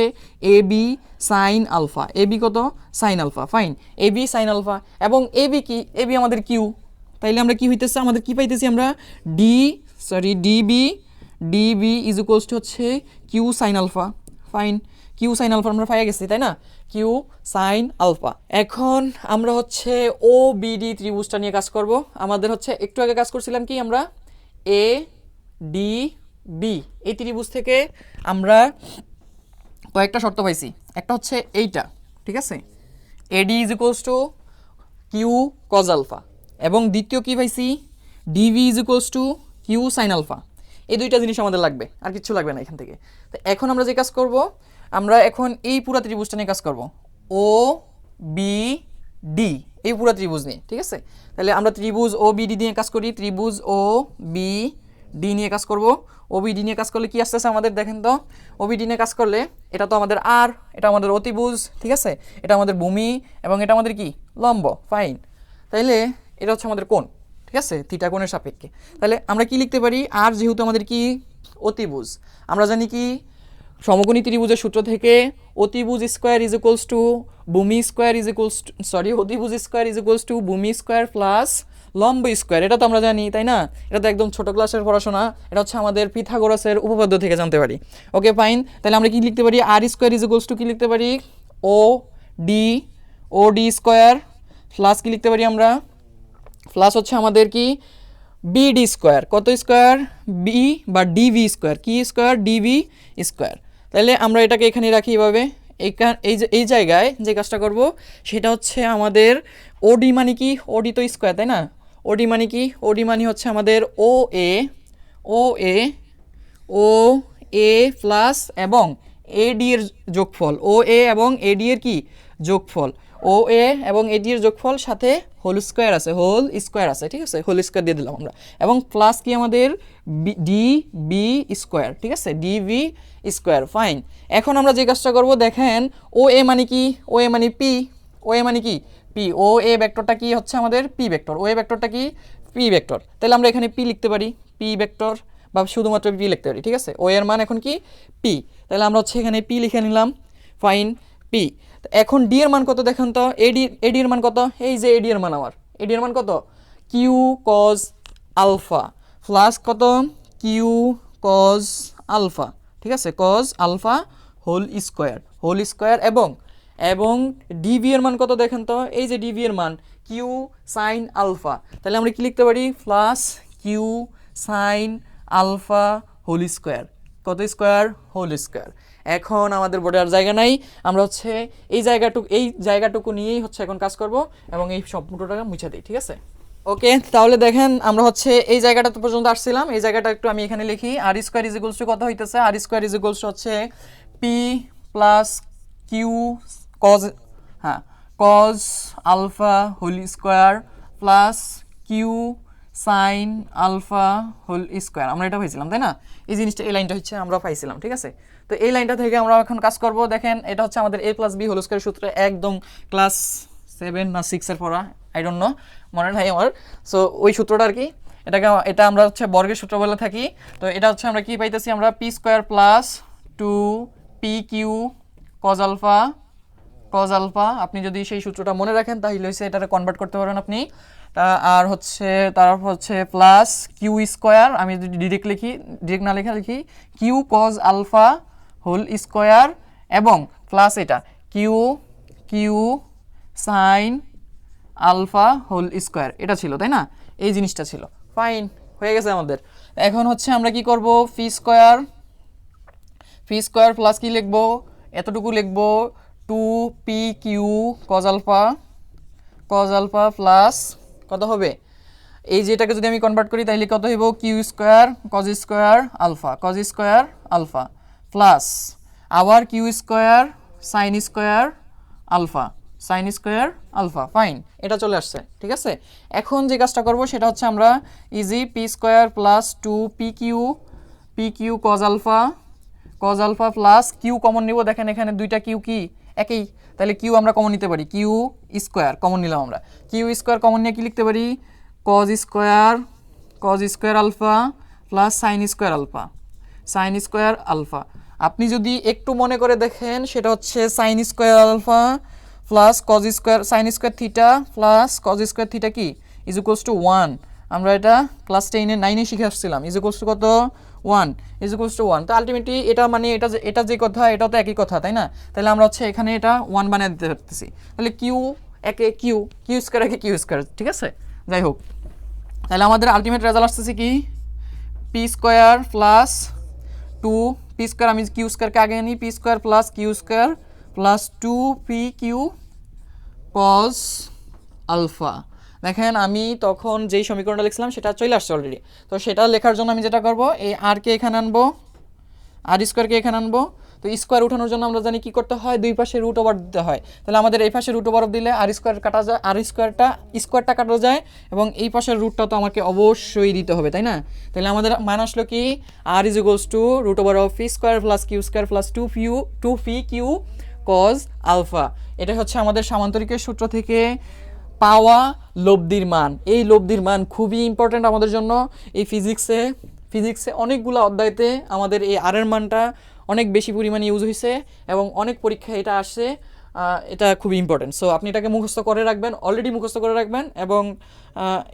A B sine alpha, A B কত sign alpha, fine, A B sine alpha. এবং এ বি কি, এ বি আমাদের কিউ, তাইলে আমরা কি হইতেছে, আমাদের কি পাইতেছি আমরা, ডিবি ইজ ইকুয়ালস টু হচ্ছে Q sine alpha, fine, Q sine alpha আমরা পাই গেছি তাই না, কিউ সাইন আলফা। এখন আমরা হচ্ছে ও বিডি ত্রিভুজটা নিয়ে কাজ করব। আমাদের হচ্ছে একটু আগে কাজ করছিলাম কি, আমরা এ ডি বি এই ত্রিভুজ থেকে আমরা কয়েকটা শর্ত পাইছি, একটা হচ্ছে এইটা, ঠিক আছে, AD is equals to Q cos alpha, এবং দ্বিতীয় কি পাইছি, DB is equals to Q sine alpha. এই দুইটা জিনিস আমাদের লাগবে, আর কিছু লাগবে না এখান থেকে। তো এখন আমরা যে কাজ করব, আমরা এখন এই পুরো ত্রিভুজটা নিয়ে কাজ করব, ও বি ডি এই পুরো ত্রিভুজ নিয়ে, ঠিক আছে। তাহলে আমরা ত্রিভুজ ও বি ডি নিয়ে কাজ করি, ত্রিভুজ ও বি ডি নিয়ে কাজ করব। ও বি ডি নিয়ে কাজ করলে কি আসতেছে আমাদের, দেখেন তো, ও বি ডি নিয়ে কাজ করলে এটা তো আমাদের আর, এটা আমাদের অতিভুজ, ঠিক আছে, এটা আমাদের ভূমি, এবং এটা আমাদের কি লম্ব, ফাইন। তাইলে এটা হচ্ছে আমাদের কোণ, ঠিক আছে, থিটা কোণের সাপেক্ষে। তাহলে আমরা কি লিখতে পারি, আর যেহেতু আমাদের কি অতিভুজ, আমরা জানি কি সমকোণী ত্রিভুজের সূত্র থেকে অতিভুজ স্কোয়ার ইজ ইকুয়ালস টু ভূমি square is equals two, sorry, অতিভুজ স্কোয়ার ইজ ইকুয়ালস টু ভূমি স্কোয়ার প্লাস লম্ব স্কোয়ার, এটা তো আমরা জানি তাই না, এটা তো একদম ছোট ক্লাসের পড়াশোনা, এটা হচ্ছে আমাদের পিথাগোরাসের উপপাদ্য থেকে জানতে পারি। ওকে ফাইন। তাহলে আমরা কি লিখতে পারি, আর স্কোয়ার ইজ ইকুয়ালস টু কি লিখতে পারি, ও ডি স্কোয়ার প্লাস কি লিখতে পারি আমরা, প্লাস হচ্ছে আমাদের কি বিডি স্কোয়ার, কত স্কোয়ার, বি বা ডিভি স্কোয়ার, কি স্কোয়ার, ডিভি স্কোয়ার। তাহলে আমরা এটাকে এখানে রাখি এভাবে, এই জায়গায় যে কাজটা করব সেটা হচ্ছে আমাদের ওডি মানে কি, ওডি তো স্কোয়ার তাই না, ওডি মানে কি? ওডি মানে হচ্ছে আমাদের ও এ ও এ ও এ প্লাস এবং এডি এর যোগফল, ও এ এবং এডি এর কি যোগফল, ও এ এবং এডি এর যোগফল সাথে হোল স্কোয়ার আছে, হোল স্কোয়ার আছে, ঠিক আছে, হোল স্কোয়ার দিয়ে দিলাম আমরা, এবং প্লাস কি আমাদের ডি বি স্কোয়ার, ঠিক আছে, ডি বি স্কোয়ার। ফাইন, এখন আমরা যে কাজটা করব দেখেন, ও এ মানে কি? ও এ মানে পি, ও এ মানে কি পি, ও এ ভেক্টরটা কি হচ্ছে আমাদের পি ভেক্টর, ও এ ভেক্টরটা কি পি ভেক্টর, তাহলে আমরা এখানে পি লিখতে পারি, পি ভেক্টর বা শুধুমাত্র পি লিখতে পারি, ঠিক আছে, ও এর মান এখন কি পি, তাহলে আমরা হচ্ছে এখানে পি লিখে নিলাম। Fine, P. এখন ডি এর মান কত দেখেন তো, এডি এর মান কত? এই যে এডি এর মান, আমার এডি এর মান কত? কিউ কজ আলফা প্লাস কত? কিউ কজ আলফা, ঠিক আছে, কজ আলফা হোল স্কোয়ার এবং এবং ডিভি এর মান কত দেখেন তো, এই যে ডিভি এর মান কিউ সাইন আলফা, তাহলে আমরা কি লিখতে পারি? Plus Q sine alpha whole square, কত স্কোয়ার? Whole square. এখন আমাদের বোর্ডে আর জায়গা নাই, আমরা হচ্ছে এই জায়গাটুকু নিয়েই হচ্ছে এখন কাজ করব এবং এই সম্পূর্ণটা মুছে দিই, ঠিক আছে। ওকে, তাহলে দেখেন আমরা হচ্ছে এই জায়গাটা পর্যন্ত আসছিলাম, এই জায়গাটা একটু আমি এখানে লিখি, R square is equals to কত হইতেছে? R square is equals to হচ্ছে পি প্লাস কিউ কজ, হ্যাঁ, cos alpha whole square plus Q sine alpha whole square, আমরা এটা পাইছিলাম তাই না? এই জিনিসটা, এই লাইনটা হচ্ছে আমরা পাইছিলাম, ঠিক আছে। তো এই লাইনটা থেকে আমরা এখন কাজ করব, দেখেন এটা হচ্ছে আমাদের এ প্লাস বি হোল স্কোয়ার সূত্র, একদম ক্লাস 7 না 6 এর পড়া, আই ডোন্ট নো, মনে নাই আমার। সো ওই সূত্রটা আর কি, এটা আমরা হচ্ছে বর্গের সূত্র বলে থাকি। তো এটা হচ্ছে আমরা কি পাইতেছি? আমরা P square plus 2 P Q cos alpha, আপনি যদি সেই সূত্রটা মনে রাখেন তাহলে হচ্ছে এটাকে কনভার্ট করতে পারেন আপনি। আর হচ্ছে তারপর হচ্ছে প্লাস কিউ স্কোয়ার, আমি যদি ডিরেক্ট না লিখি Q cos alpha whole square এবং প্লাস এটা Q sine alpha whole square, এটা ছিল তাই না? এই জিনিসটা ছিল। ফাইন, হয়ে গেছে আমাদের। এখন হচ্ছে আমরা কি করব? পি স্কোয়ার প্লাস কি লিখবো? এতটুকু লিখবো 2 P Q cos alpha plus কত হবে? এই যেটাকে যদি আমি কনভার্ট করি তাহলে কত হইব? Q square cos square alpha plus আবার Q square sine square alpha. Fine, এটা চলে আসছে, ঠিক আছে। এখন যে কাজটা করব সেটা হচ্ছে আমরা easy P square plus 2 P Q cos alpha plus Q common নিব, দেখেন এখানে দুইটা কিউ কি একই, তাহলে কিউ আমরা কমন নিতে পারি, কিউ স্কোয়ার কমন নিলাম আমরা, কিউ স্কোয়ার কমন নিয়ে কি লিখতে পারি? Cos square alpha plus sine square alpha. আপনি যদি একটু মনে করে দেখেন সেটা হচ্ছে sine square alpha plus cos square sine square theta plus cos square theta কি ইজ ইকুয়ালস টু 1, আমরা এটা ক্লাস 9-এ শিখে আসছিলাম, ইজ ইকুয়ালস টু কত? 1। তো আলটিমেটলি এটা মানে এটা যে কথা এটাও তো একই কথা তাই না? তাহলে আমরা হচ্ছে এখানে এটা 1 বানিয়ে দিতে পারতেছি, তাহলে কিউ স্কোয়ার একে কিউ স্কোয়ার, ঠিক আছে। যাই হোক, তাহলে আমাদের আলটিমেট রেজাল্ট আসতেছে কি? P square plus 2 P square, আমি কিউ স্কোয়ারকে আগে নিই, P square plus Q square plus 2 P Q cos alpha. দেখেন আমি তখন যেই সমীকরণটা লিখছিলাম সেটা চলে আসছে অলরেডি, তো সেটা লেখার জন্য আমি যেটা করব, এই আরকে এখানে আনবো, আর স্কোয়ারকে এখানে আনবো। তো স্কোয়ার উঠানোর জন্য আমরা জানি কি করতে হয়? দুই পাশে রুট ওভার দিতে হয়, তাহলে আমাদের এই পাশে রুট ওভার দিলে আর স্কোয়ার কাটা যায়, আর স্কোয়ারটা কাটা যায়, এবং এই পাশের রুটটা তো আমাকে অবশ্যই দিতে হবে তাই না? তাহলে আমাদের মান আসলো কি? R is equals to root over of P square plus Q square plus 2 P Q cos alpha. এটা হচ্ছে আমাদের সামান্তরিকের সূত্র থেকে পাওয়া লব্ধির মান। এই লব্ধির মান খুবই ইম্পর্ট্যান্ট আমাদের জন্য। এই ফিজিক্সে অনেকগুলো অধ্যায়তে আমাদের এই আর এর মানটা অনেক বেশি পরিমাণে ইউজ হয়েছে এবং অনেক পরীক্ষায় এটা আসে, এটা খুবই ইম্পর্টেন্ট। সো আপনি এটাকে মুখস্থ করে রাখবেন, অলরেডি মুখস্থ করে রাখবেন, এবং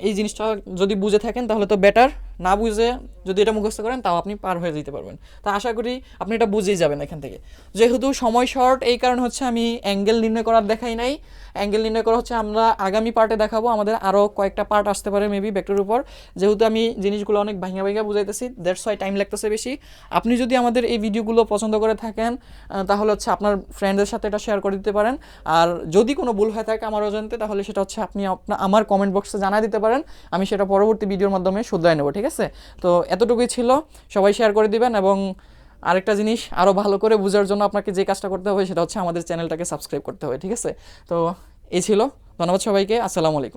এই জিনিসটা যদি বুঝে থাকেন তাহলে তো বেটার, না বুঝে যদি এটা মুখস্থ করেন তাও আপনি পার হয়ে যেতে পারবেন। তো আশা করি আপনি এটা বুঝেই যাবেন এখান থেকে। যেহেতু সময় শর্ট, এই কারণে হচ্ছে আমি অ্যাঙ্গেল নির্ণয় করার দেখাই নাই। অ্যাঙ্গেল নির্ণয় করা হচ্ছে আমরা আগামী পার্টে দেখাবো, আমাদের আরও কয়েকটা পার্ট আসতে পারে মেবি ভেক্টরের উপর। যেহেতু আমি জিনিসগুলো অনেক ভাঙা ভাঙা বুঝাইতেছি, দ্যাটস ওয়াই টাইম লাগতেছে বেশি। আপনি যদি আমাদের এই ভিডিওগুলো পছন্দ করে থাকেন তাহলে হচ্ছে আপনার ফ্রেন্ডদের সাথে এটা শেয়ার করে দিতে পারেন। আর যদি কোনো ভুল হয়ে থাকে আমার অজান্তে, তাহলে সেটা হচ্ছে আপনি আমার কমেন্ট বক্সে জানাই দিতে পারেন, আমি সেটা পরবর্তী ভিডিওর মাধ্যমে শুধরাই নেব, ঠিক আছে? তো এতটুকুই ছিল, সবাই শেয়ার করে দিবেন। এবং আরেকটা জিনিস আরও ভালো করে বোঝার জন্য আপনাকে যে কাজটা করতে হবে সেটা হচ্ছে আমাদের চ্যানেলটাকে সাবস্ক্রাইব করতে হবে, ঠিক আছে? তো এই ছিল, ধন্যবাদ সবাইকে, আসসালামু আলাইকুম।